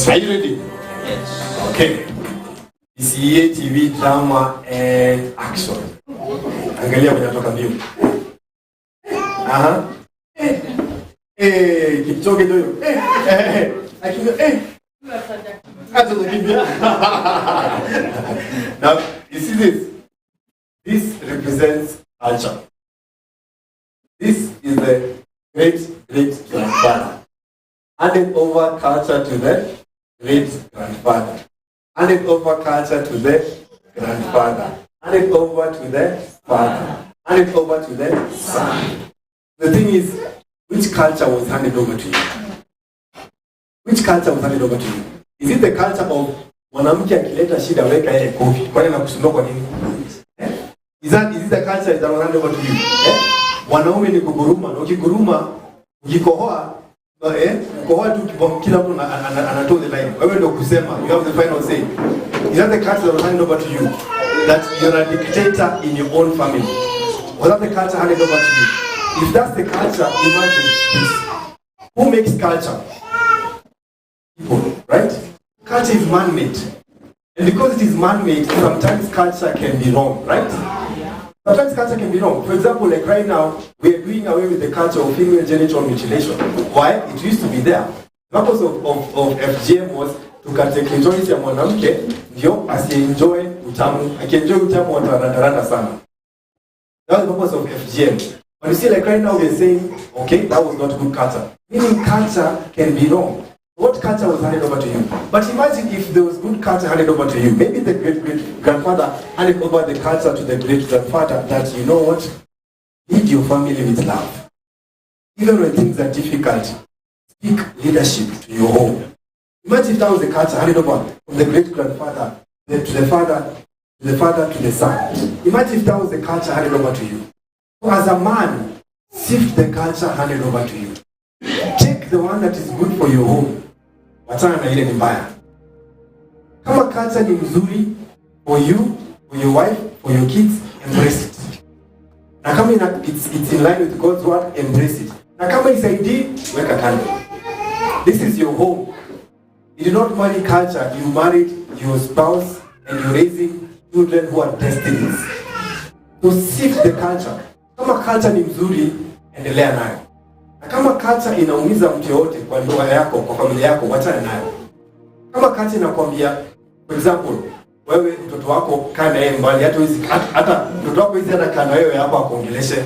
Are you ready? Yes. Okay. PCA TV drama and action. Angalia mnatoka mbio. Kipchoge ndio. Acha kukimbia. Now, you see this? This represents culture. This is the great-great-grandfather. Handed over culture to the great-grandfather. Handed over culture to the grandfather. Handed over to the father. Handed over to the son. The thing is, which culture was handed over to you? Which culture was handed over to you? Is it the culture of mwanamke akileta shida weka yeye kofi? Kwani nakusumbua kwa nini? Is it the culture that was handed over to you? Wanaume ni kuguruma, na ukiguruma, ukikohoa, kohoa tu kila mtu anatoa the line. Wewe ndio kusema, you have the final say. Is that the culture that was handed over to you? That you're a dictator in your own family? Was that the culture handed over to you? If that's the culture, imagine this. Who makes culture? People, right? Culture is man-made. And because it is man-made, sometimes culture can be wrong, right? Sometimes culture can be wrong. For example, like right now, we are doing away with the culture of female genital mutilation. Why? It used to be there. The purpose of FGM was to kata clitoris ya mwanamke ndio asienjoy utamu. Akienjoy utamu watarandaranda sana. That's the purpose of FGM. But you see, like right now we're saying, okay, that was not good culture. Meaning culture can be wrong. What culture was handed over to you? But imagine if there was good culture handed over to you. Maybe the great-great-grandfather handed over the culture to the great-grandfather that, you know what, lead your family with love. Even when things are difficult, speak leadership to your home. Imagine if that was the culture handed over from the great-grandfather to the father, to the son. Imagine if that was the culture handed over to you. So as a man, sift the culture handed over to you. Take the one that is good for your home. Wachana na ile ni mbaya. Kama culture ni mzuri for you, for your wife, for your kids, embrace it. Na kama it's in line with God's word, embrace it. Na kama isaidii, weka kando. This is your home. You did not marry culture, you married your spouse and you're raising children who are destinies. So sift the culture. Kama culture ni mzuri, endelea nayo. Na kama culture inaumiza mtu yote kwa ndoa yako, kwa familia yako, wachana nayo. Kama culture inakwambia, for example, wewe mtoto wako kaa na yeye mbali, hata mtoto wako hizi hata kaa na wewe hapa akuongeleshe.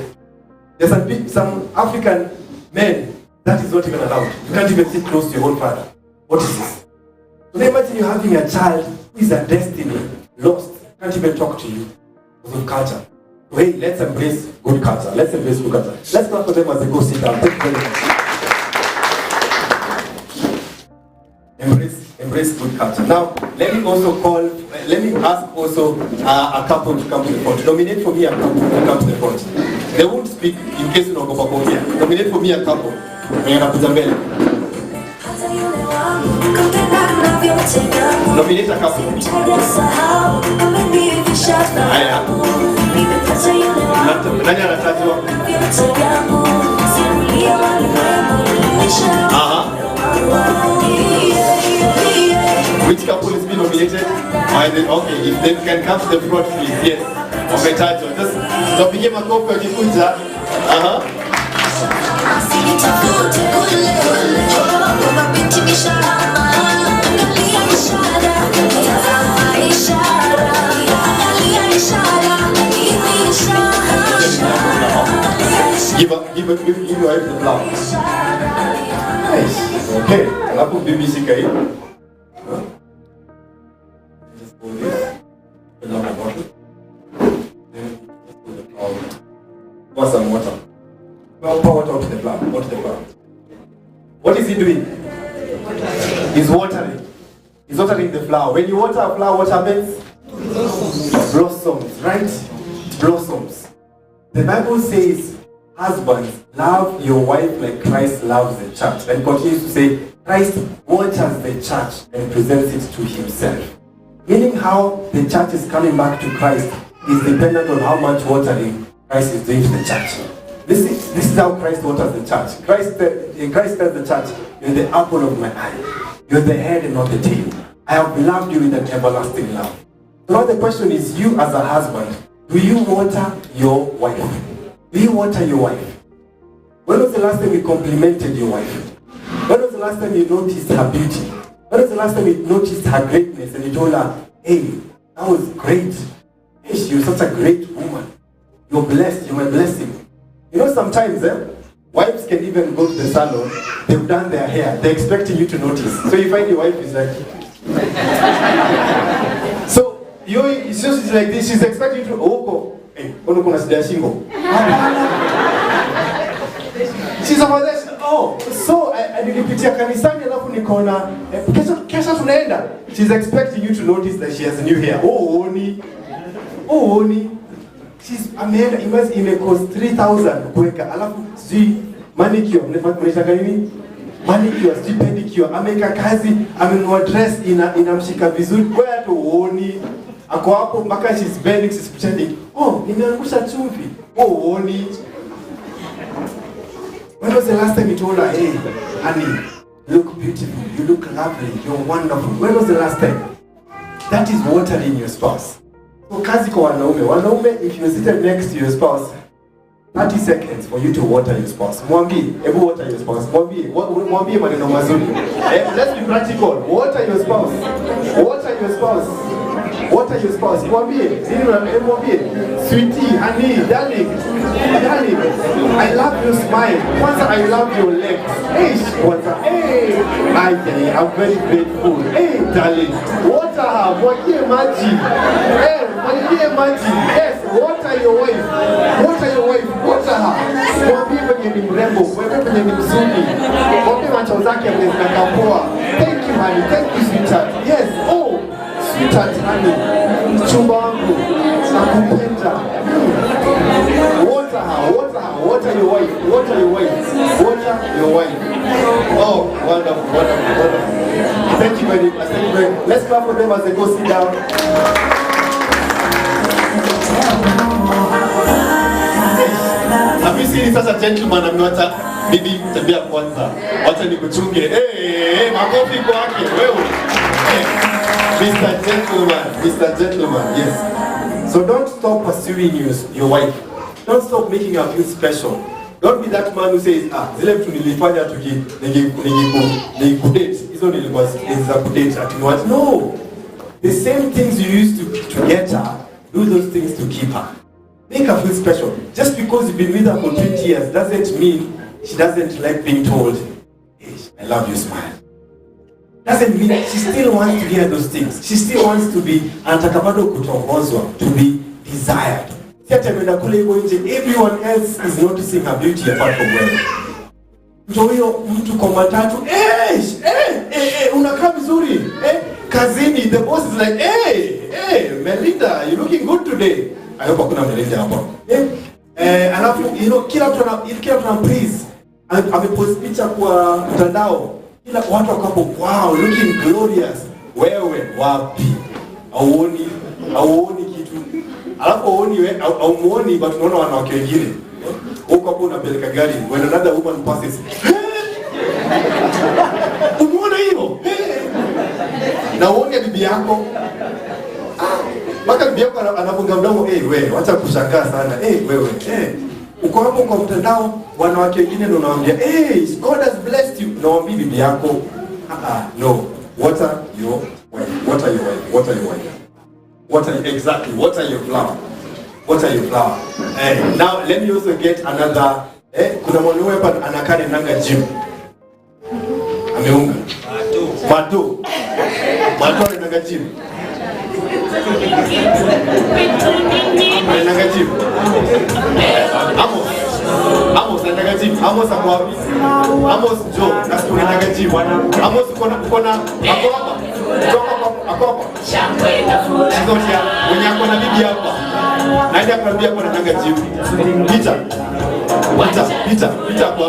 There's some African men that is not even allowed. You can't even sit close to your own father. What is this? So imagine you having a child who is a destiny, lost, can't even talk to you because of culture. So hey, let's embrace good culture. Let's embrace good culture. Let's clap for them as they go sit down. Thank you very much. Embrace good culture. Now, let me ask also a couple to come to the front. Nominate for me a couple to come to the front. They won't speak in case you don't go back here. Nominate for me a couple. Nominate a couple. Nani anatajwa? Which couple is being nominated? Okay, if they can come to the front, please. Yes. Wametajwa. Just tupige makofi wakikuja. Give your wife the flowers. Nice. Okay. Alafu bibi shika hii. Just hold this. Fill up the bottle. Then just put the flower. Pour some water. Pour water onto the flower. Onto the flower. What is he doing? He's watering. He's watering the flower. When you water a flower, what happens? Blossoms, right? It blossoms. The Bible says, husbands, love your wife like Christ loves the church. And continues to say, Christ waters the church and presents it to himself. Meaning how the church is coming back to Christ is dependent on how much watering Christ is doing to the church. This is how Christ waters the church. Christ tells the church, you're the apple of my eye. You're the head and not the tail. I have loved you with an everlasting love. So now the question is, you as a husband, do you water your wife? Do you water your wife? When was the last time you complimented your wife? When was the last time you noticed her beauty? When was the last time you noticed her greatness and you told her, hey, that was great. Hey, you're such a great woman. You're blessed, you're my blessing. You know, sometimes wives can even go to the salon, they've done their hair, they're expecting you to notice. So you find your wife is like... So, she's like this, she's expecting you to... Hey, kuna shida ya shingo. She's over there, so nilipitia kanisani alafu nikaona kesho tunaenda. She's expecting you to notice that she has new hair. Oni. She's ameenda, ime cost 3,000 kuweka. Alafu sijui manicure, mnaitaka nini? Manicure, sijui pedicure, ameka kazi, amenunua dress inamshika vizuri. Kwa hata uoni. Ako hapo mpaka she's bending, she's pretending. Nimeangusha chumvi. Uoni. When was the last time you told her, hey, honey, you look beautiful, you look lovely, you're wonderful? When was the last time? That is watering your spouse. So kazi kwa wanaume, if you're seated next to your spouse, 30 seconds for you to water your spouse. Mwambie, ebu water your spouse. Mwambie maneno mazuri. Let's be practical. Water your spouse. Water your spouse. What are your spouse? Mwambie, sweetie, honey, darling, I love your smile. Kwanza, I love your legs. Hey, kwanza, hey, I'm very grateful. Hey, darling, water, mwagie maji. Hey, mwagie maji. Yes, water your wife. Water your wife. Water her. Mwambie kwenye ni mrembo, mwambie kwenye ni mzuri. Mwambie macho zake zinakaa. Thank you, honey. Thank you, sweetheart. Yes. Oh, sweetheart, honey. Mchumba wangu. Nakupenda. Water her. Water her. Water your wife. Water your wife. Water your wife. Oh, wonderful, wonderful, wonderful. Thank you very much. Thank you very much. Let's clap for them as they go sit down. Have you seen such a gentleman amewata bibi tabia kwanza? Wacha nikuchunge. Hey, makofi kwake wewe. Mr. Gentleman, Mr. Gentleman, yes. So don't stop pursuing your wife. Don't stop making her feel special. Don't be that man who says, zile vitu nilifanya nikudate. Hizo nilikuwa kudate ati what? No. The same things you used to get her, do those things to keep her. Make her feel special. Just because you've been with her for 20 years doesn't mean she doesn't like being told, hey, I love your smile. Doesn't mean she still wants to hear those things. She still wants to be antakabado kutongozwa, to be desired. Everyone else is noticing her beauty apart from wewe. Ndio mtu kwa matatu, unakaa vizuri. Kazini, the boss is like, hey, Melinda, you're looking good today. I hope hakuna Melinda hapo. Alafu, kila mtu ana praise. Amepost picha kwa mtandao. Kila watu wakapo, wow, looking glorious. Wewe wapi? Auoni kitu. Alafu auoni but unaona wanawake wengine. Huko hapo unapeleka gari, when another woman passes. Umeona hiyo? Na uone bibi yako. Mpaka bibi yako anafunga mdomo, wewe, wacha kushangaa sana. Wewe, uko hapo kwa mtandao, wanawake wengine ndio unawaambia, God has blessed you. Naombi bibi yako, no. What are your wife? Exactly. What are your flower? What are your flower? Now let me also get another. Kuna mwanaume hapa anakaa nanga gym. Ameunga. Mato nanga gym. Nanga gym. Amos nanga gym. Amos ako wapi? Amos Joe, nasikia nanga gym. Amos uko na ako hapa. Ako. Chizotia, mwenye ako na bibi hapa. Naenda kuambia kwa nanga gym. Pita kwa wapi? Pita kwa.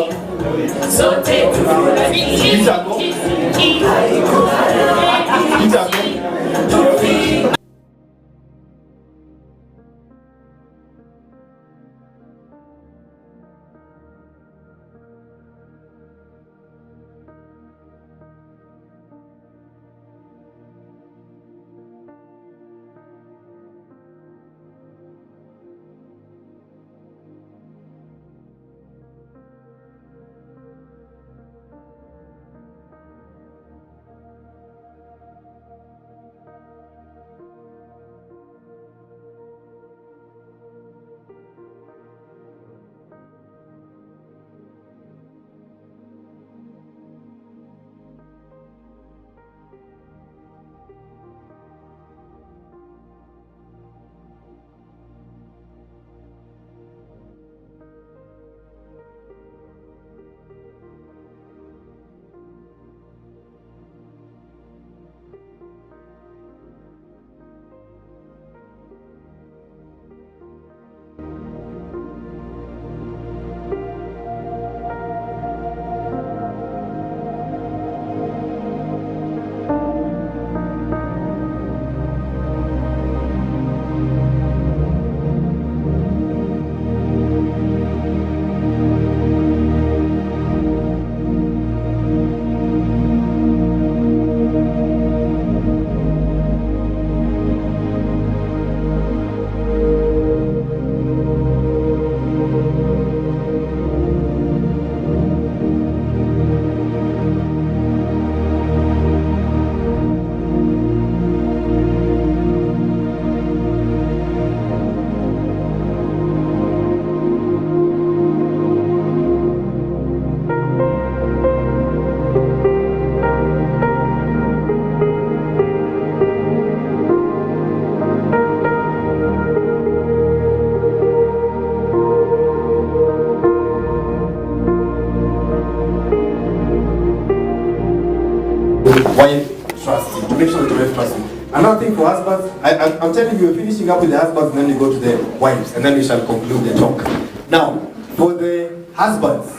wife trusts you. Make sure that your wife trusts you. Another thing for husbands, I'm telling you, we're finishing up with the husbands, and then we go to the wives, and then we shall conclude the talk. Now, for the husbands,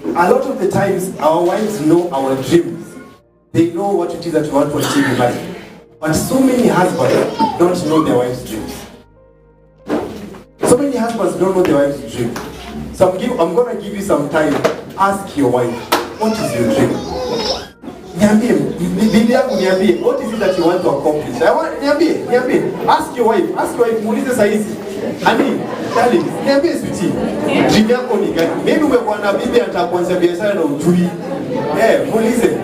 a lot of the times our wives know our dreams. They know what it is that we want to achieve in life. But so many husbands don't know their wife's dreams. So many husbands don't know their wife's dream. So I'm going to give you some time. Ask your wife, what is your dream? Niambie, what is it that you want to accomplish? Niambie. Ask your wife, muulize saizi. Ani, darling, niambie sweetie. Dream yako ni gani? Maybe umekuwa na bibi anataka kuanza biashara na ujui. Muulize.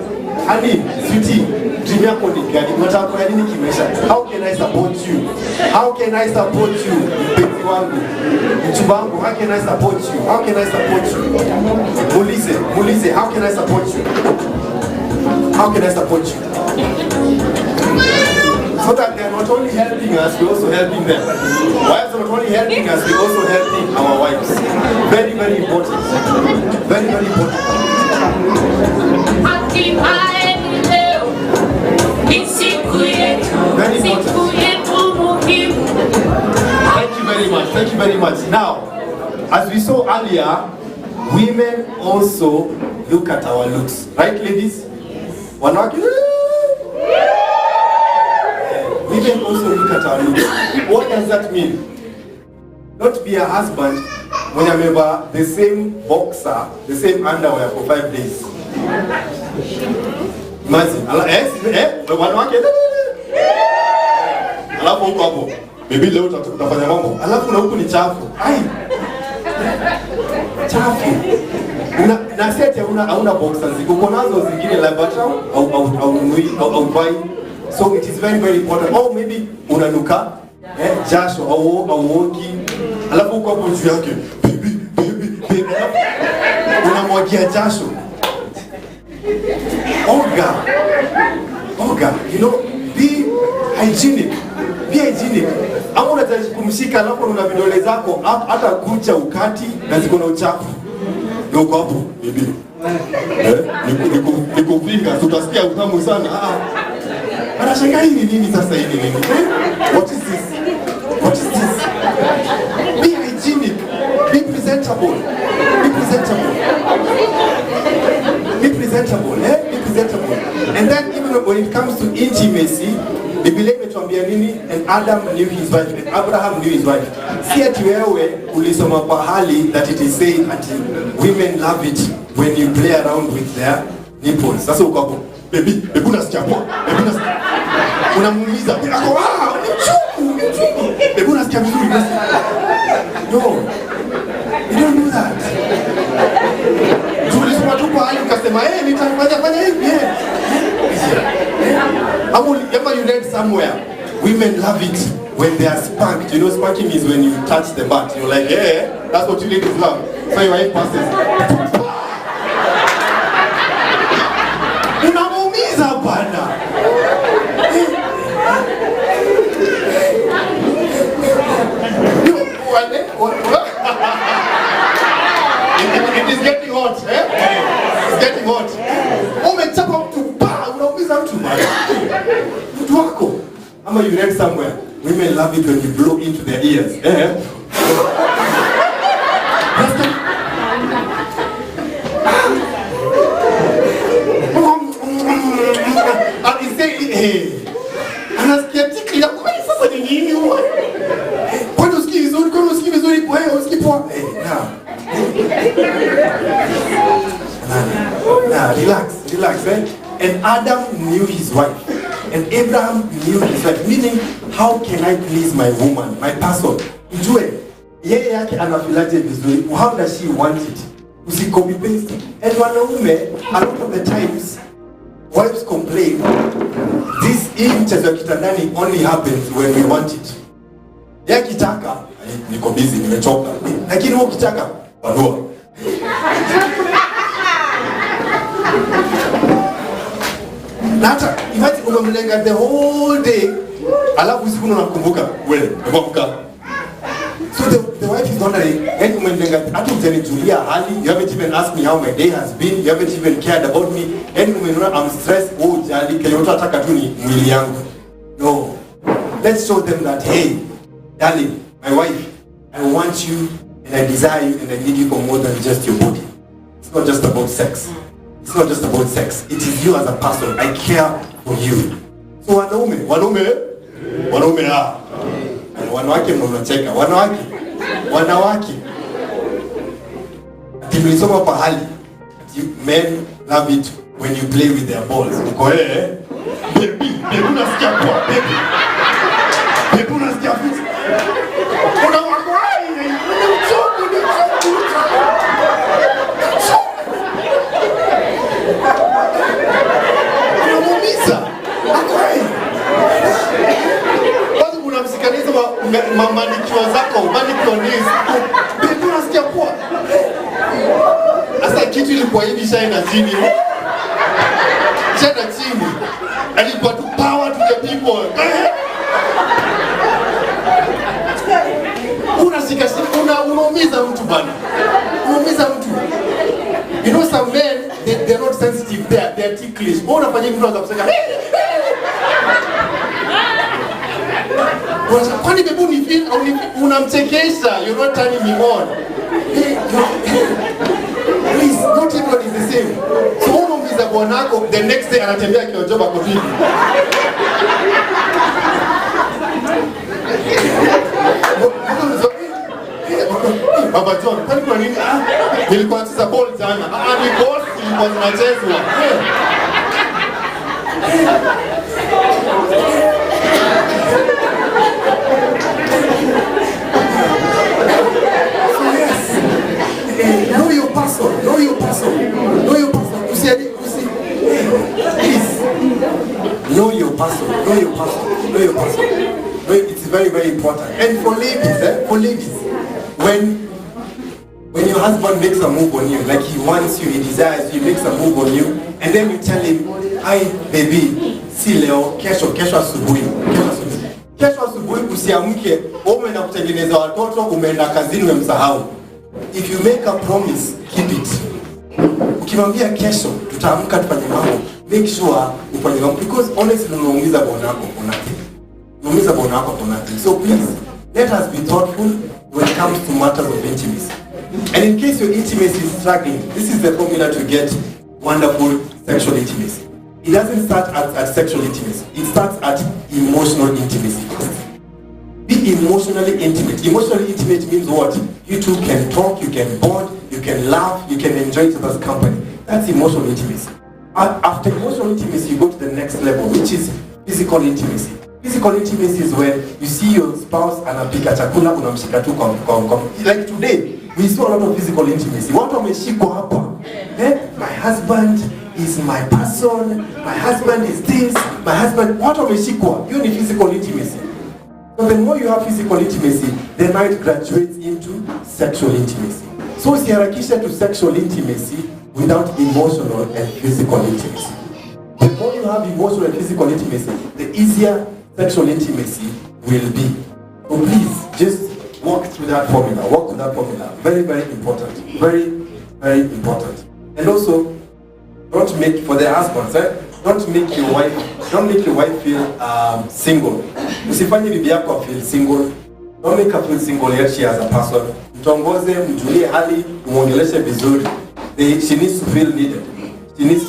Ani, sweetie, dream yako ni gani? Unataka kufanya nini kimaisha? How can I support you? How can I support you? Mpenzi wangu. Mchumba wangu, how can I support you? How can I support you? Muulize, how can I support you? How can I support you? So that they are not only helping us, we also helping them. Wives are not only helping us, we also helping our wives. Very, very important. Very, very important. Very important. Thank you very much. Thank you very much. Now, as we saw earlier, women also look at our looks. Right, ladies? Women also look at our looks. What does that mean? Don't be a husband when you remember the same boxer, the same underwear for 5 days. Imagine. Alafu huko hapo. Baby leo tutafanya mambo. Alafu na huko ni chafu. Ai. Chafu. Na set hauna boxers. Uko nazo zingine la batra au buy. So it is very, very important. Or maybe unanuka jasho au woki. Alafu huko hapo juu yake. Baby. Unamwagia jasho. Oga, you know, be hygienic. Be hygienic. Ama unataka kumshika alafu una vidole zako hata kucha ukati na ziko na uchafu. Ndio kwa hapo, baby. Nikupinga tutasikia utamu sana. Anashangaa hii ni nini sasa hii ni nini? What is this? Be hygienic. Be presentable. And then even when it comes to intimacy, Biblia imetuambia nini? And Adam knew his wife, and Abraham knew his wife. Si ati wewe ulisoma pahali that it is saying that women love it when you play around with their nipples. Sasa uko hapo, baby unasikia poa, unamuuliza, ako ni mchungu. Baby unasikia vizuri. No, you don't do that. Tulisoma tu pahali ukasema, nitafanya hivi. Ama you read somewhere, women love it when they are spanked. You know, spanking is when you touch the butt. You're like, that's what you ladies love. So your wife passes. Unamuumiza bana. It is getting hot, It's getting hot. Umechapa mtu pa, unaumiza mtu bana. Mtu wako. Ama you read somewhere, women love it when you blow into their ears. And he say, anasikia tiki ya kwa sasa ni nini huwa? Kwani usikii vizuri, kwa hiyo usikii poa. Relax. And Adam knew his wife. And Abraham knew his wife. Meaning, how can I please my woman, my person? Ujue, yeye yake anafilaje vizuri. How does she want it? Usicopy paste. And wanaume, a lot of the times, wives complain, this mchezo ya kitandani only happens when we want it. Ya kitaka, niko busy, nimechoka. Lakini wewe kitaka, barua. Nata, imagine umemlenga the whole day, alafu usiku unakumbuka, wewe, unakumbuka. So the wife is wondering, you haven't even asked me how my day has been, you haven't even cared about me, I'm stressed, no. Let's show them that, hey, darling, my wife, I want you and I desire you and I need you for more than just your body. It's not just about sex. It's not just about sex. It is you as a person. I care for you. So wanaume wanawake mnacheka, wanawake timisoma pahali, men love it when you play with their balls. Baby unasikia kwa baby unasikia vipi? Manikiwa zako, manikiwa nizi. Bibi unasikia poa. Asa kitu ilikuwa hivi shaina chini. Shaina chini. Alikuwa tu power to the people. Unashika unaumiza mtu bana. Unaumiza mtu. You know some men, they're not sensitive. They're ticklish. Unafanya mtu anakusema kwani bebu ni feel au unamchekesha, you're not turning me on. Please, not everyone is the same. So unaumiza bwanako, the next day anatembea kiojoba kwa vipi. Baba John, kwani kuna nini? Nilikuwa nacheza ball jana. Ni boss nilikuwa ninachezwa. Know your person. Please. Know your person. It's very, very important. And for ladies, when your husband makes a move on you, like he wants you, he desires you, he makes a move on you, and then you tell him, "Hi, baby, si leo, kesho asubuhi. Kesho asubuhi usiamke, umeenda kutengeneza watoto, umeenda kazini umemsahau." If you make a promise, keep it. Ukimwambia kesho tutaamka tufanye mambo, make sure ufanye mambo, because honestly unaumiza bwanako kwa nothing. So please, let us be thoughtful when it comes to matters of intimacy. And in case your intimacy is struggling, this is the formula to get wonderful sexual intimacy. It doesn't start at sexual intimacy. It starts at emotional intimacy. Be emotionally intimate. Emotionally intimate means what? You two can talk, you can bond, you can laugh, you can enjoy each other's company. That's emotional intimacy. After emotional intimacy, you go to the next level, which is physical intimacy. Physical intimacy is when you see your spouse anapika chakula, unamshika tu kwa. Like today, we saw a lot of physical intimacy. Watu wameshikwa hapa. My husband is my person, my husband is this, my husband. Watu wameshikwa. You need physical intimacy. So the more you have physical intimacy, the night graduates into sexual intimacy. So usiharakisha to sexual intimacy without emotional and physical intimacy. The more you have emotional and physical intimacy, the easier sexual intimacy will be. So please, just walk through that formula. Very, very important. Very, very important. And also, don't make, for the husbands, don't make your wife feel single. Usifanye bibi yako feel single. Don't make her feel single yet she has a person. Mtongoze, mjulie hali, umuongeleshe vizuri. She needs to feel needed. It is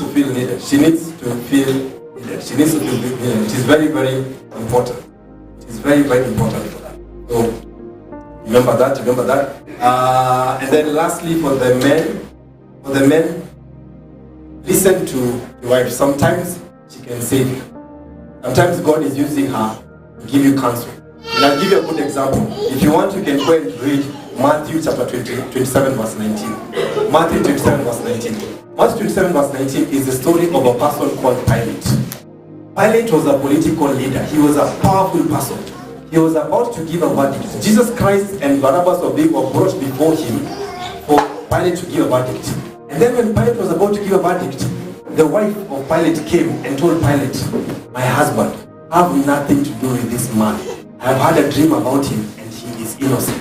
very, very important. It is very, very important for that. So remember that. And then lastly, for the men, listen to your wife. Sometimes she can save you. Sometimes God is using her to give you counsel. And I'll give you a good example. If you want, you can go and read Matthew chapter 27 verse 19. Matthew 27 verse 19. Matthew 27 verse 19 is the story of a person called Pilate. Pilate was a political leader. He was a powerful person. He was about to give a verdict. Jesus Christ and Barabbas were brought before him for Pilate to give a verdict. And then when Pilate was about to give a verdict, the wife of Pilate came and told Pilate, "My husband, I have nothing to do with this man. I have had a dream about him and he is innocent."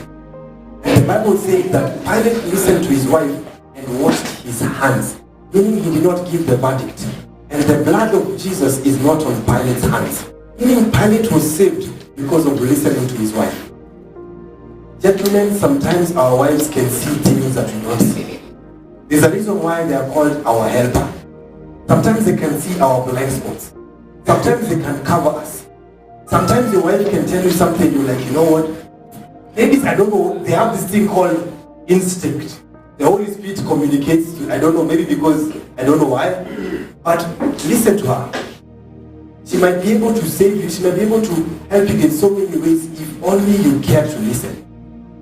The Bible says that Pilate listened to his wife and washed his hands, meaning he did not give the verdict. And the blood of Jesus is not on Pilate's hands, meaning Pilate was saved because of listening to his wife. Gentlemen, sometimes our wives can see things that we don't see. There's a reason why they are called our helper. Sometimes they can see our blind spots. Sometimes they can cover us. Sometimes your wife can tell you something, you're like, you know what? Maybe, I don't know, they have this thing called instinct. The Holy Spirit communicates to, I don't know, maybe because, I don't know why, but listen to her. She might be able to save you, she might be able to help you in so many ways if only you care to listen.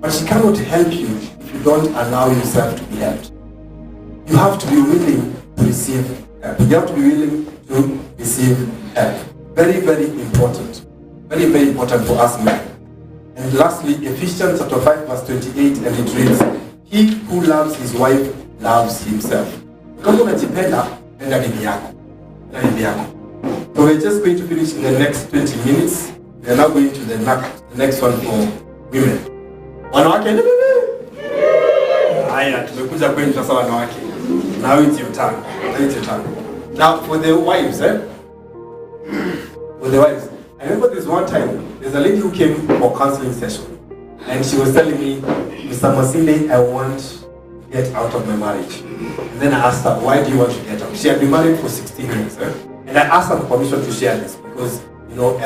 But she cannot help you if you don't allow yourself to be helped. You have to be willing to receive help. You have to be willing to receive help. Very, very important. Very, very important for us men. And lastly, Ephesians chapter 5 verse 28, and it reads, he who loves his wife loves himself. So we're just going to finish in the next 20 minutes. We are now going to the next one for women. Wanawake? Haya, tumekuja kwenu sasa wanawake. Now it's your turn. Now for the wives, For the wives. I remember this one time, there's a lady who came for counseling session. And she was telling me, Mr. Masinde, I want to get out of my marriage. And then I asked her, why do you want to get out? She had been married for 16 years. And I asked her permission to share this because, you know,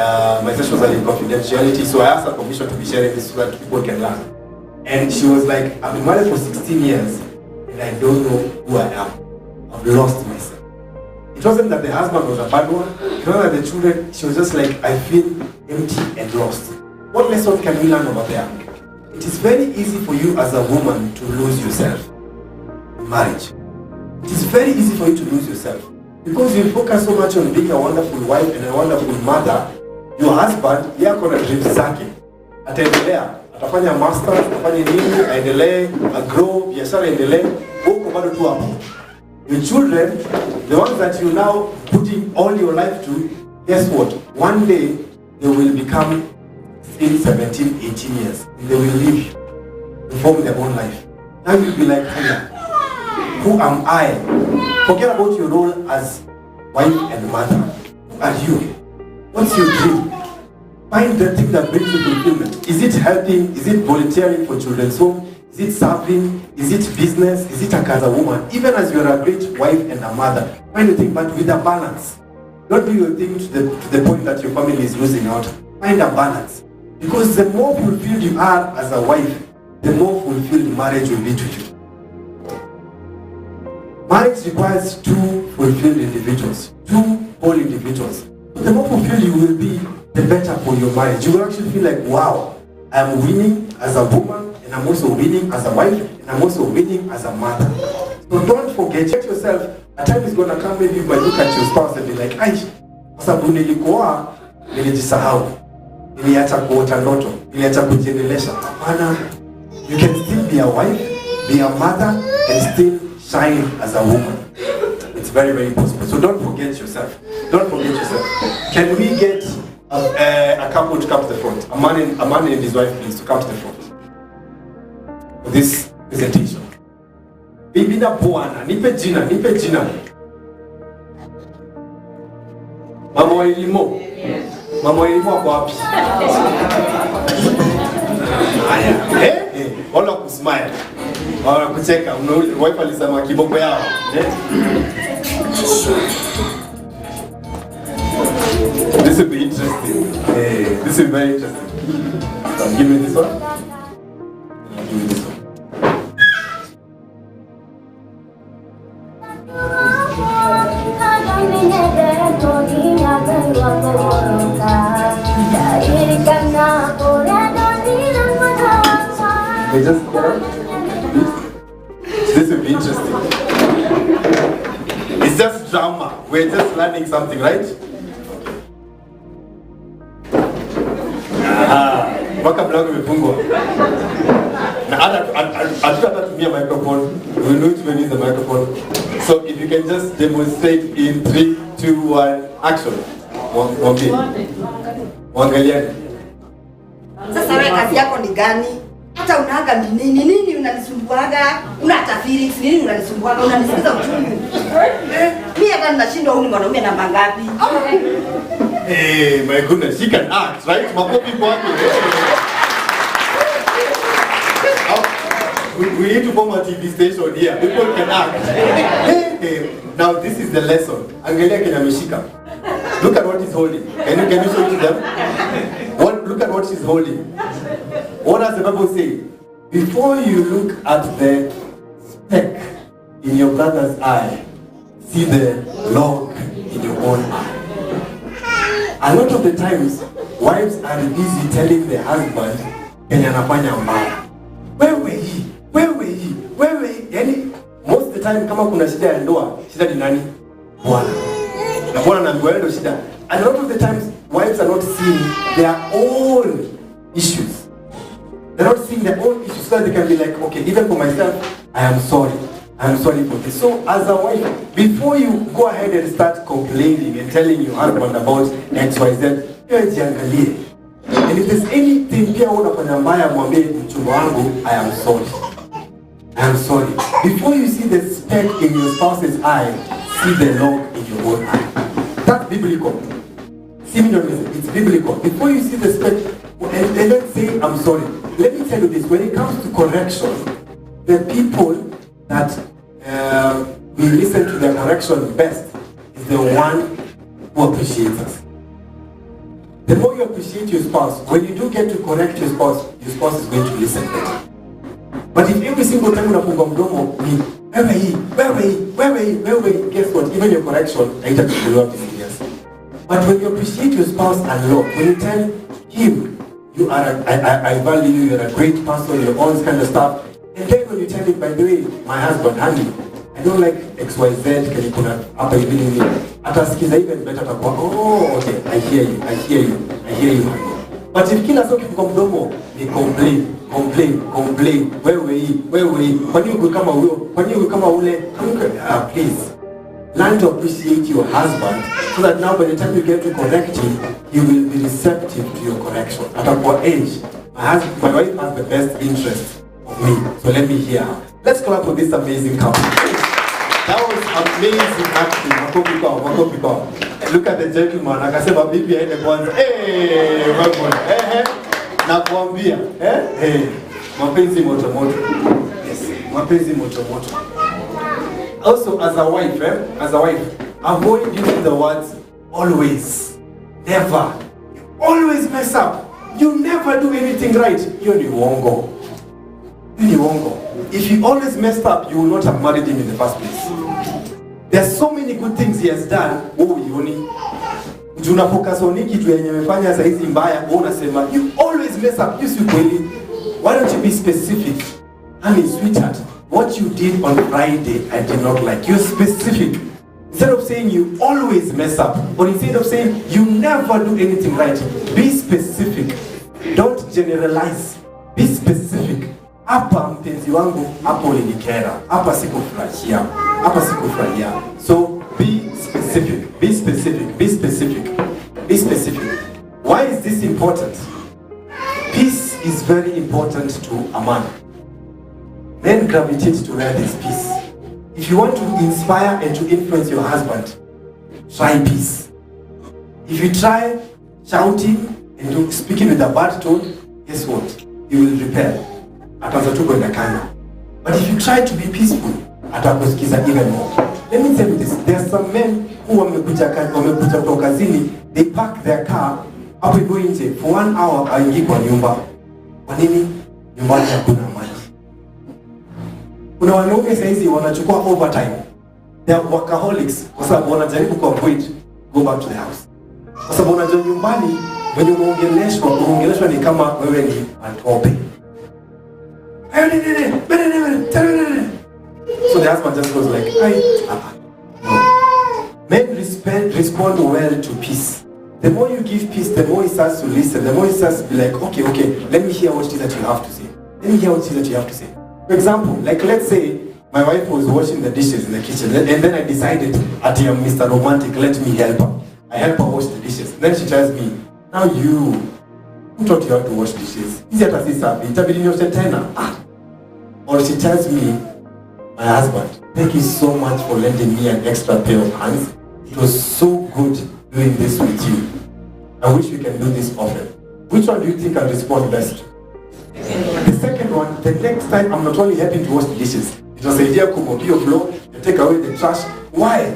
my sessions are in confidentiality. So I asked her permission to be sharing this so that people can learn. And she was like, I've been married for 16 years and I don't know who I am. I've lost myself. It wasn't that the husband was a bad one. It wasn't that the children, she was just like, I feel empty and lost. What lesson can we learn over there? It is very easy for you as a woman to lose yourself in marriage. It is very easy for you to lose yourself. Because you focus so much on being a wonderful wife and a wonderful mother, your husband, yako na dreams zake. Ataendelea, atafanya masters, atafanya nini, aendelee, agrow, biashara endelee, huko bado tu hapo. Your children, the ones that you now putting all your life to, guess what? One day, they will become 16, 17, 18 years. And they will leave you to form their own life. Now you'll be like, who am I? Forget about your role as wife and mother. Who are you? What's your dream? Find the thing that brings you fulfillment. Is it helping? Is it volunteering for children's home? Is it serving? Is it business? Is it as a woman? Even as you are a great wife and a mother, find your thing, but with a balance. Don't do your thing to the point that your family is losing out. Find a balance. Because the more fulfilled you are as a wife, the more fulfilled marriage will be to you. Marriage requires two fulfilled individuals, two whole individuals. But the more fulfilled you will be, the better for your marriage. You will actually feel like, wow, I'm winning as a woman, and I'm also winning as a wife, and I'm also winning as a mother. So don't forget, check yourself. A time is going to come, maybe you might look at your spouse and be like, ai, sababu nilikuwa, nilijisahau. Niliacha kuota ndoto, niliacha kujiendelesha. Hapana, you can still be a wife, be a mother, and still shine as a woman. It's very, very possible. So don't forget yourself. Don't forget yourself. Can we get a couple to come to the front? A man and his wife, please, to come to the front for this presentation. Bibi na bwana, nipe jina. Mama wa Elimo. Mama wa Elimo wako wapi? Haya. Wala kusmile. Wala kucheka. Wife alisema kiboko yao. This will be interesting. This will be very interesting. So give me this one. And I'll give you this one. This will be interesting. It's just drama. We're just learning something, right? Mpaka mlango umefungwa. Na hatutatumia microphone. We know which one is the microphone. So if you can just demonstrate in 3, 2, 1, action. Mwangaliani. Sasa wewe kazi yako ni gani? hata unaga nini unanisumbuaga, unata feelings nini unanisumbuaga, unanisikiza uchungu. Mimi hata ninashindwa huyu mwanaume na mangapi. Hey, my goodness, she can act, right? Makofi kwake. We need to form a TV station here. People can act. Hey. Now this is the lesson. Angalia Kenya ameshika. Look at what he's holding. Can you show it to them? Look at what she's holding. What does the Bible say? Before you look at the speck in your brother's eye, see the log in your own eye. A lot of the times, wives are busy telling the husband, Kenya anafanya mbaya. Wewe, yani most of the time kama kuna shida ya ndoa, shida ni nani? Bwana. Na bwana anaambiwa ndio shida. And a lot of the times wives are not seeing their own issues. They're not seeing their own issues so that they can be like, okay, even for myself, I am sorry for this. So as a wife, before you go ahead and start complaining and telling your husband about XYZ, jiangalie. And if there's anything pia unafanya mbaya, mwambie mchumba wangu, I am sorry. Before you see the speck in your spouse's eye, see the log in your own eye. That's biblical. It's biblical. Before you see the speck, and let's say, I'm sorry. Let me tell you this, when it comes to correction, the people that will listen to the correction best is the one who appreciates us. The more you appreciate your spouse, when you do get to correct your spouse is going to listen better. But if every single time unafunga mdomo ni wewe, guess what? Even your correction haitachukuliwa serious. But when you appreciate your spouse a lot, when you tell him, I value you, you're a great person, you're all this kind of stuff, and then when you tell him, by the way, my husband, honey, I don't like XYZ, can you put up a evening? Atasikiza even better, oh, okay, I hear you, honey. But if kila soki kwa mdomo ni complain, wewe, kwani uko kama ule, please, learn to appreciate your husband so that now by the time you get to correct him, he will be receptive to your correction. At our age, my wife has the best interest of me, so let me hear her. Let's clap for this amazing couple. That was amazing acting. Makopi. Look at the gentleman. Akasema bibi aende kwanza. Nakwambia. Mapenzi moto. Yes. Mapenzi moto. Also, as a wife, avoid using the words always, never. You always mess up. You never do anything right. You're the wongo. If you always messed up, you will not have married him in the first place. There's so many good things he has done. Tuna focus on kitu yenye amefanya saa hizi mbaya, unasema you always mess up. Why don't you be specific? Sweetheart, what you did on Friday, I did not like. You're specific. Instead of saying you always mess up, or instead of saying you never do anything right, be specific. Don't generalize. Be specific. Hapa mpenzi wangu, hapo ulinikera. Hapa sikufurahia. So be specific. Why is this important? Peace is very important to a man. Men gravitate to where there's peace. If you want to inspire and to influence your husband, try peace. If you try shouting and speaking with a bad tone, guess what? He will repel. But if you try to be peaceful, atakusikiza even more. Let me tell you this. There are some men who wamekuja kutoka kazini, they park their car hapo hivyo nje for 1 hour aingie kwa nyumba. Kwa nini? Nyumbani hakuna maji. Kuna wanaume saizi wanachukua overtime. They are workaholics kwa sababu wanajaribu kuavoid go back to the house. Kwa sababu unajua nyumbani when unaongeleshwa ni kama wewe ni matope. So the husband just goes like, no. Men respond well to peace. The more you give peace, the more he starts to listen. The more he starts to be like, okay, let me hear what it is that you have to say. For example, like let's say my wife was washing the dishes in the kitchen, and then I decided, at I'm Mr. Romantic, let me help her. I help her wash the dishes. Then she tells me, now you who taught you how to wash dishes? Hizi hata si safi, itabidi nioshe tena. Or she tells me, my husband, thank you so much for lending me an extra pair of hands. It was so good doing this with you. I wish we can do this often. Which one do you think I'll respond best? The second one, the next time I'm not only helping to wash the dishes, it was the idea to mop your floor, to take away the trash. Why?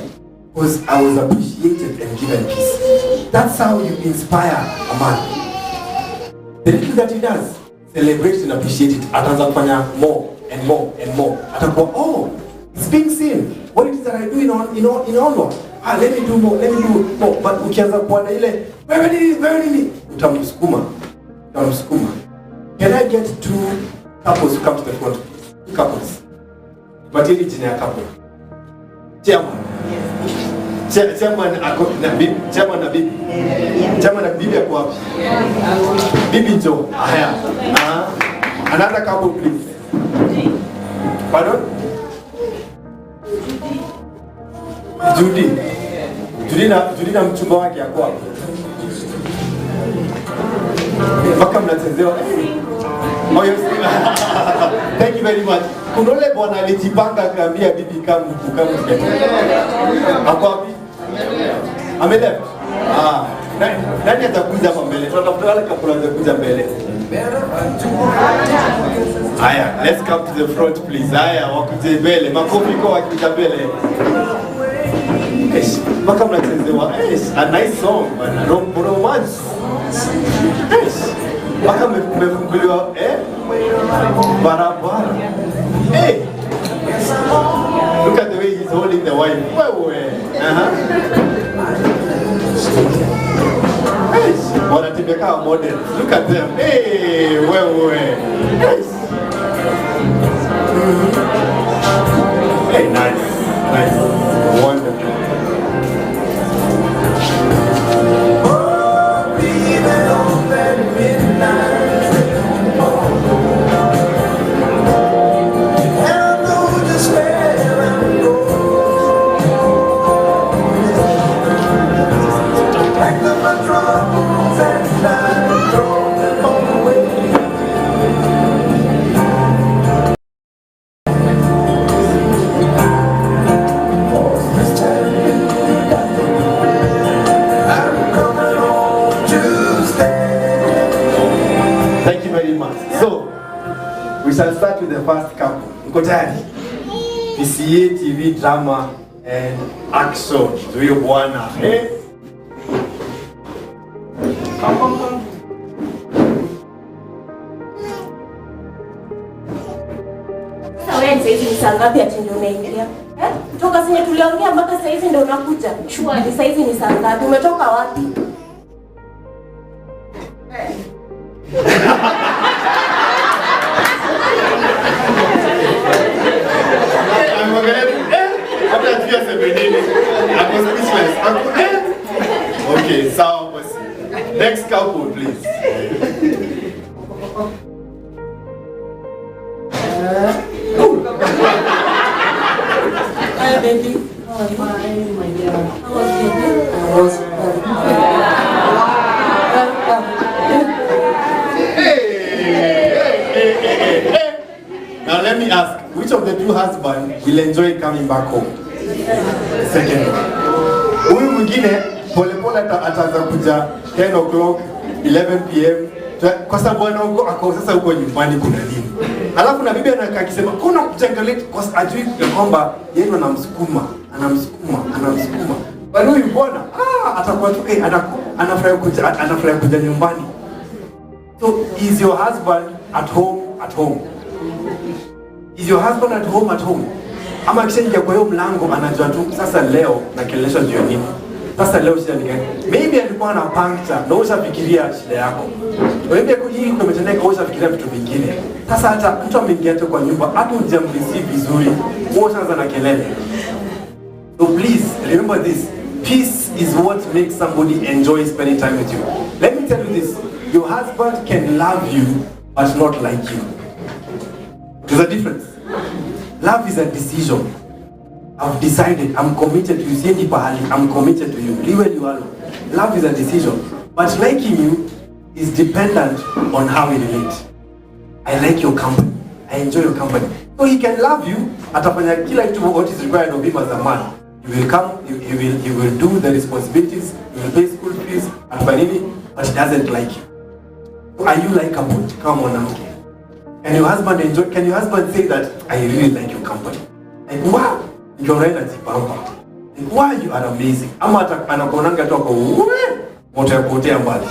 Because I was appreciated and given peace. That's how you inspire a man. The little that he does, celebrate and appreciate it. Ataanza kufanya more and more and more. Atakuwa, oh, it's being seen. What it is that I do in all let me do more, let me do more. But ukianza kuwa na ile, wewe nini? Utamsukuma. Can I get 2 couples to come to the front, please? 2 couples. But hili jina ya couple. Chairman na bibi. Chairman na bibi yako wapi? Bibi njoo. Haya. Another couple, please. Pardon? Judy na mchumba wake yako wapi? Mpaka mnachezewa. Oh, yes. Thank you very much. Kuna ule bwana alijipanga akaambia bibi kama hapo wapi? Ameleft. Nani atakuja hapa mbele? Tunatafuta wale couple watakuja mbele. Haya, let's come to the front please. Haya, wakuje mbele. Makofi kwa wakija mbele. Mpaka mnachezewa. A nice song, man. Romance. Mpaka mmefunguliwa barabara. Hey! Look at the way he's holding the wife. Hey! Wanatembea kama model. Look at them. Hey! Hey, nice. Wonderful. We shall start with the first couple. Mko tayari? PCA TV drama and action. Tuyo bwana. Come. Sasa wewe saizi ni saa ngapi ati ndio unaingia? Kutoka sinye tuliongea mpaka sasa hivi ndio unakuja. Shua ni saizi ni saa ngapi? Umetoka wapi? Okay, so next couple, please. Hi, baby. How are you? Fine, my dear. How was your Hey. Now let me ask, which of the 2 husbands will enjoy coming back home? Second one. Huyu mwingine polepole ataanza kuja 10 o'clock, 11 p.m. Kwa sababu ako sasa huko nyumbani kuna nini. Alafu na bibi anakaa akisema kuna kujangalia kwa ajui kwamba yeye anamsukuma. Bali huyu bwana atakuwa tu anafurahi kuja nyumbani. So is your husband at home? Is your husband at home? Ama kishaingia kwa hiyo mlango anajua tu sasa leo na kelesha juu nini. Sasa leo shida ni gani? Maybe alikuwa na puncture na ushafikiria shida yako. Maybe hii kumetendeka ushafikiria vitu vingine. Sasa hata mtu ameingia tu kwa nyumba hata hujamreceive vizuri, ushaanza na kelele. So please remember this. Peace is what makes somebody enjoy spending time with you. Let me tell you this. Your husband can love you but not like you. There's a difference. Love is a decision. I've decided, I'm committed to you. Siendi pahali, I'm committed to you. Liwe liwalo. Love is a decision. But liking you is dependent on how we relate. I like your company. I enjoy your company. So he can love you. Atafanya kila kitu what is required of him as a man. You will come. You will do the responsibilities. You will pay school fees and finally, but he doesn't like you. So are you likable? Come on now. Can your husband enjoy? Can your husband say that I really like your company? Like wow, you're right at the bumper. Like wow, you are amazing. Ama anakonanga tu ako moto ya kuotea mbali.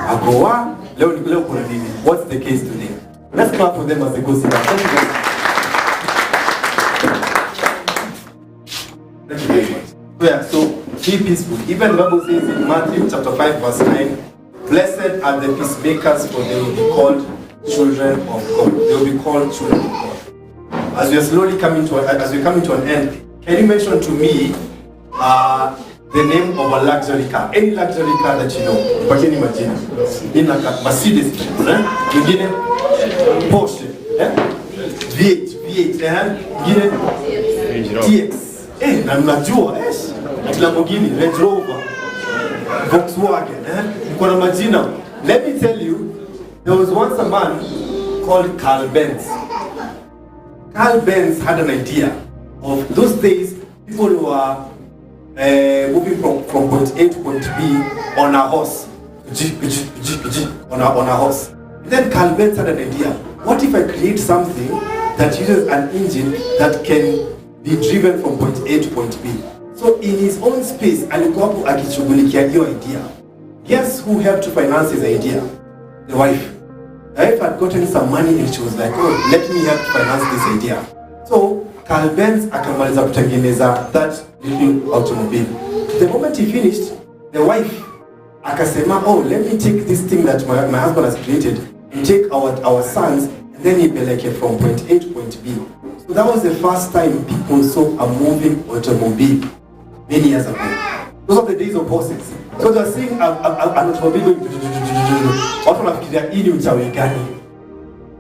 Ako wa leo kuna nini? What's the case today? Let's clap for them as they go sit down. Thank you very much. Thank you very much. So yeah, so be peaceful. Even the Bible says in Matthew chapter 5 verse 9, blessed are the peacemakers, for they will be called children of God. They will be called children of God. As we are slowly coming to an end, can you mention to me the name of a luxury car? Any luxury car that you know? Pakeni majina. Ina Mercedes, ingine Porsche, V8, ingine TX. Na mnajua Lamborghini, Range Rover, Volkswagen, kuna majina. Let me tell you, there was once a man called Carl Benz. Carl Benz had an idea of those days people who were moving from point A to point B on a horse. On a horse. Then Carl Benz had an idea. What if I create something that uses an engine that can be driven from point A to point B? So in his own space, alikuwa hapo akishughulikia hiyo idea. Guess who helped to finance his idea? The wife. The wife had gotten some money and she was like, oh, let me help to finance this idea. So Carl Benz akamaliza kutengeneza that little automobile. The moment he finished, the wife akasema, oh, let me take this thing that my husband has created and take our sons and then ipeleke from point A to point B. So that was the first time people saw a moving automobile many years ago. Those are the days of horses. So they are seeing an automobile going. Watu wanafikiria hii ni uchawi gani?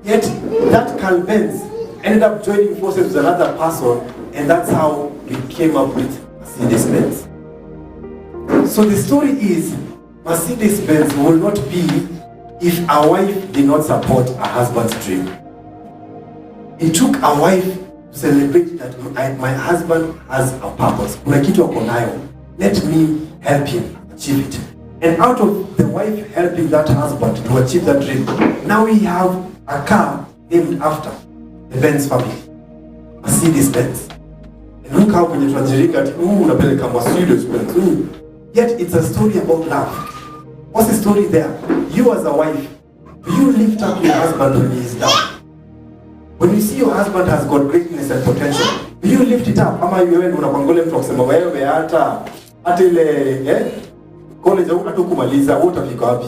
Yet that Carl Benz ended up joining forces with another person, and that's how we came up with Mercedes-Benz. So the story is, Mercedes-Benz will not be if a wife did not support a husband's dream. It took a wife to celebrate that my husband has a purpose. Kuna kitu ako nayo. Let me help him achieve it. And out of the wife helping that husband to achieve that dream, now we have a car named after the Benz family, Mercedes-Benz. And look how when you translate it, unapeleka Mercedes-Benz. Yet it's a story about love. What's the story there? You as a wife, do you lift up your husband when he is down? When you see your husband has got greatness and potential, do you lift it up? Ama wewe unapangole mtu kusema wewe hata ile college hata kumaliza wewe utafika wapi?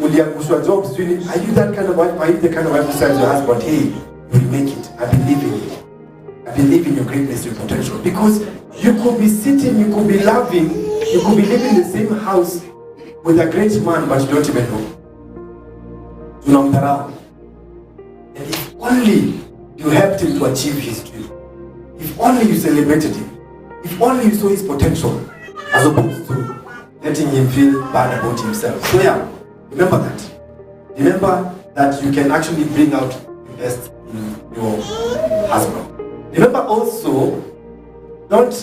Uliangushwa jobs really? Are you that kind of wife? Are you the kind of wife who says your husband, hey, you'll make it. I believe in you. I believe in your greatness, your potential. Because you could be sitting, you could be loving, you could be living in the same house with a great man, but you don't even know. Tunamdharau. And if only you helped him to achieve his dream, if only you celebrated him, if only you saw his potential, as opposed to letting him feel bad about himself. So yeah, remember that. Remember that you can actually bring out the best in your husband. Remember also, don't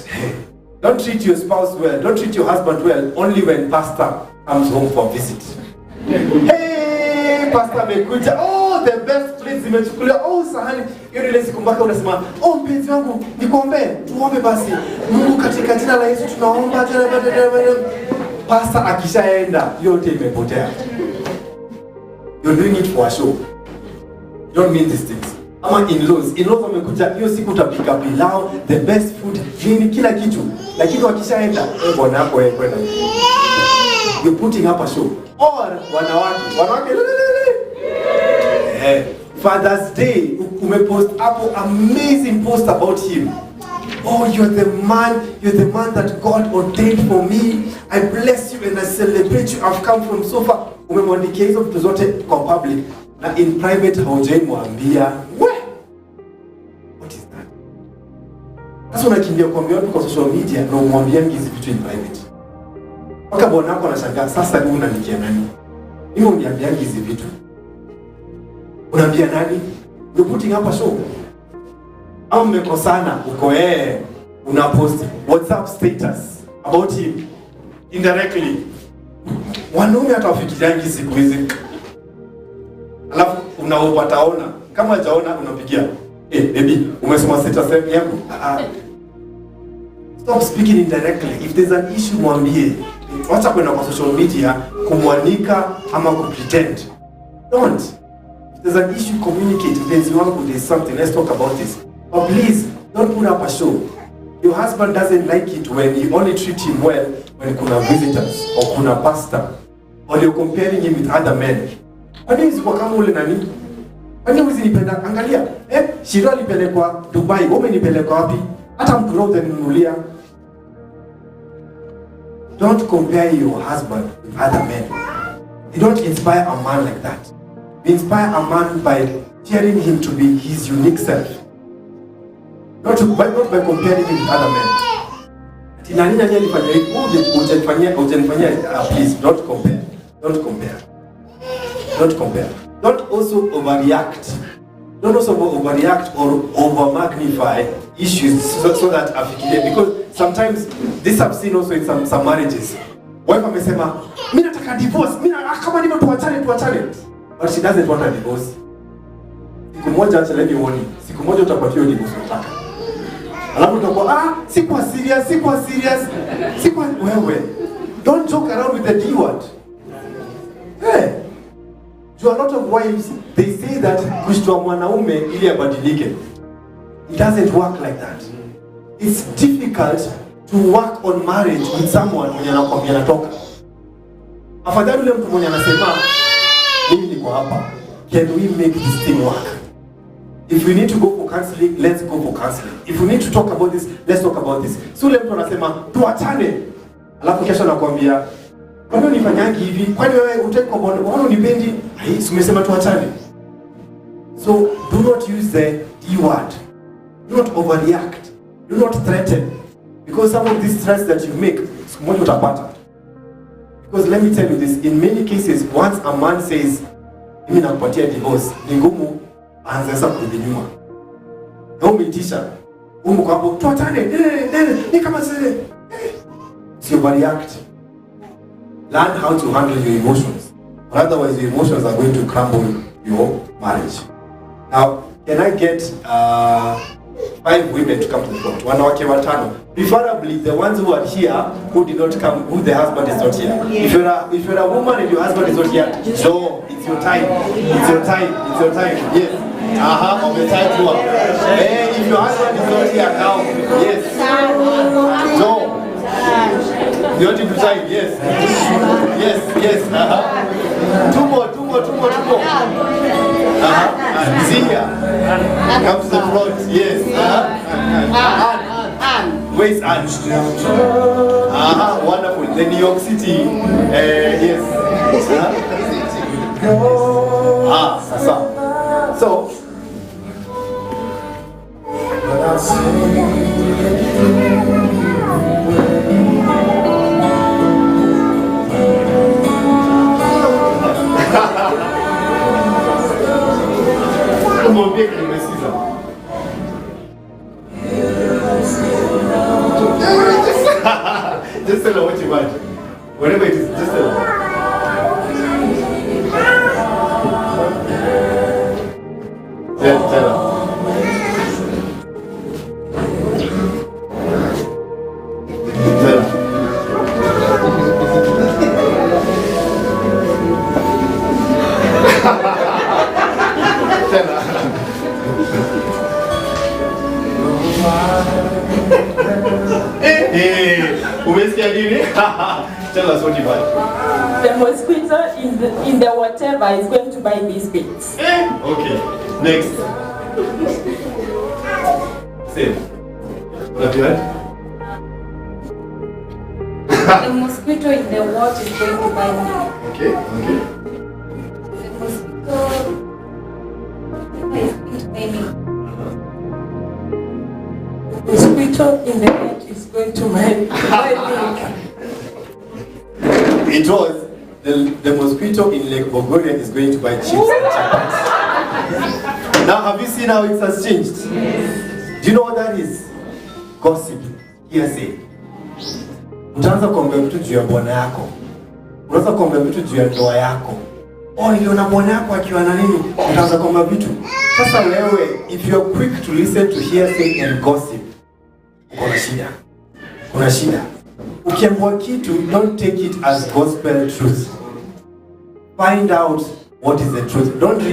treat your spouse well, don't treat your husband well only when pastor comes home for a visit. Hey, pastor amekuja, oh, the best plates zimechukuliwa, oh, sahani. Hiyo ile siku mpaka unasema, oh, mpenzi wangu, nikuombe, tuombe basi. Mungu katika jina la Yesu tunaomba. Pastor akishaenda, yote imepotea. You're doing it for a show. You don't mean these things. Ama in-laws wamekuja, hiyo siku utapika pilau, the best food, nini kila kitu. Lakini wakishaenda, bwana yako wewe kwenda. You're putting up a show. Or wanawake. Father's Day, umepost hapo amazing post about him. Oh, you're the man that God ordained for me. I bless you and I celebrate you. I've come from so far. Umemwandikia hizo vitu zote kwa public. Na in private haujamwambia. What is that? Sasa unakimbia kuambia watu kwa social media na umwambia hizi vitu in private. Waka bwana wako anashangaa, sasa wewe unanikia nani? Mimi uniambiangi hizi vitu. Unaambia nani? You're putting up a show. Au mmekosana uko una post WhatsApp status about him indirectly. Wanaume hata wafikiriangi siku hizi. Alafu wataona. Kama hajaona unapigia. Baby, umesoma status yangu? Stop speaking indirectly. If there's an issue, mwambie. Wacha kwenda kwa social media kumwanika ama kupretend. Don't. If there's an issue, communicate. If there's something, let's talk about this. But please, don't put up a show. Your husband doesn't like it when you only treat him well when kuna visitors or kuna pastor or you're comparing him with other men. Kwa nini ziko kama ule nani? Kwa nini usinipenda? Angalia, Shiro alipelekwa Dubai, wewe umenipeleka wapi? Hata mkuro utaninunulia. Don't compare your husband with other men. You don't inspire a man like that. You inspire a man by cheering him to be his unique self. Not by comparing him with other men. Nani alifanya hivi? Please don't compare. Don't compare. Don't compare. Don't also overreact. Don't also overreact or over-magnify issues so that because sometimes this I've seen also in some marriages. Wife amesema, mimi nataka divorce, kama nime tuachane. But she doesn't want a divorce. Siku moja acha let me warn you. Siku moja utapatiwa divorce unataka. Alafu utakuwa sikuwa serious. Wewe. Don't joke around with the D word. Hey. To a lot of wives, they say that kushtua mwanaume ili abadilike. It doesn't work like that. It's difficult to work on marriage with someone mwenye anakwambia natoka. Afadhali yule mtu mwenye anasema mimi niko hapa. Can we make this thing work? If we need to go for counseling, let's go for counseling. If we need to talk about this, let's talk about this. So yule mtu anasema tuachane. Alafu kesho anakuambia kwa nini nifanyangi hivi? Kwani wewe uteko mbona unipendi? Umesema tuachane. So do not use the D word. Do not overreact. Do not threaten. Because some of these threats that you make, siku moja utapata. Because let me tell you this, in many cases, once a man says, mimi nakupatia divorce, ni ngumu aanze sasa kurudi nyuma. Na umeitisha, kwa hapo tuachane, ni kama zile. So overreact. Learn how to handle your emotions. Or otherwise your emotions are going to crumble your marriage. Now, can I get 5 women to come to the front? Wanawake watano. Preferably the ones who are here who did not come, who the husband is not here. If you're a woman and your husband is not here, so it's your time. It's your time. Yes. On the time to Hey, if your husband is not here now, yes. So you want to time, yes. Yes. Two more. Zia. Come to the front, yes. Where's Anne? Wonderful. The New York City, yes. Sasa. So, mwambie nimesikiza. Just tell her what you want. Whatever it is, just tell her. Tell her. Tell us what you buy. The mosquito in the whatever is going to buy biscuits. Okay. Next. Same. What you had? The mosquito in the what is going to buy milk. Okay. The mosquito is going to buy milk. The mosquito in the net is going to buy milk. It was the mosquito in Lake Bogoria is going to buy chips and chapati. Now, have you seen how it has changed? Do you know what that is? Gossip. Hearsay. Utaanza kuongea vitu juu ya bwana yako. Unaanza kuongea vitu juu ya ndoa yako. Oh, niliona bwana yako akiwa na nini? Utaanza kuongea vitu. Sasa wewe, if you are quick to listen to hearsay and gossip, kuna shida. Kuna shida. Ukiambiwa kitu, don't take it as gospel truth. Find out what is the truth. Don't read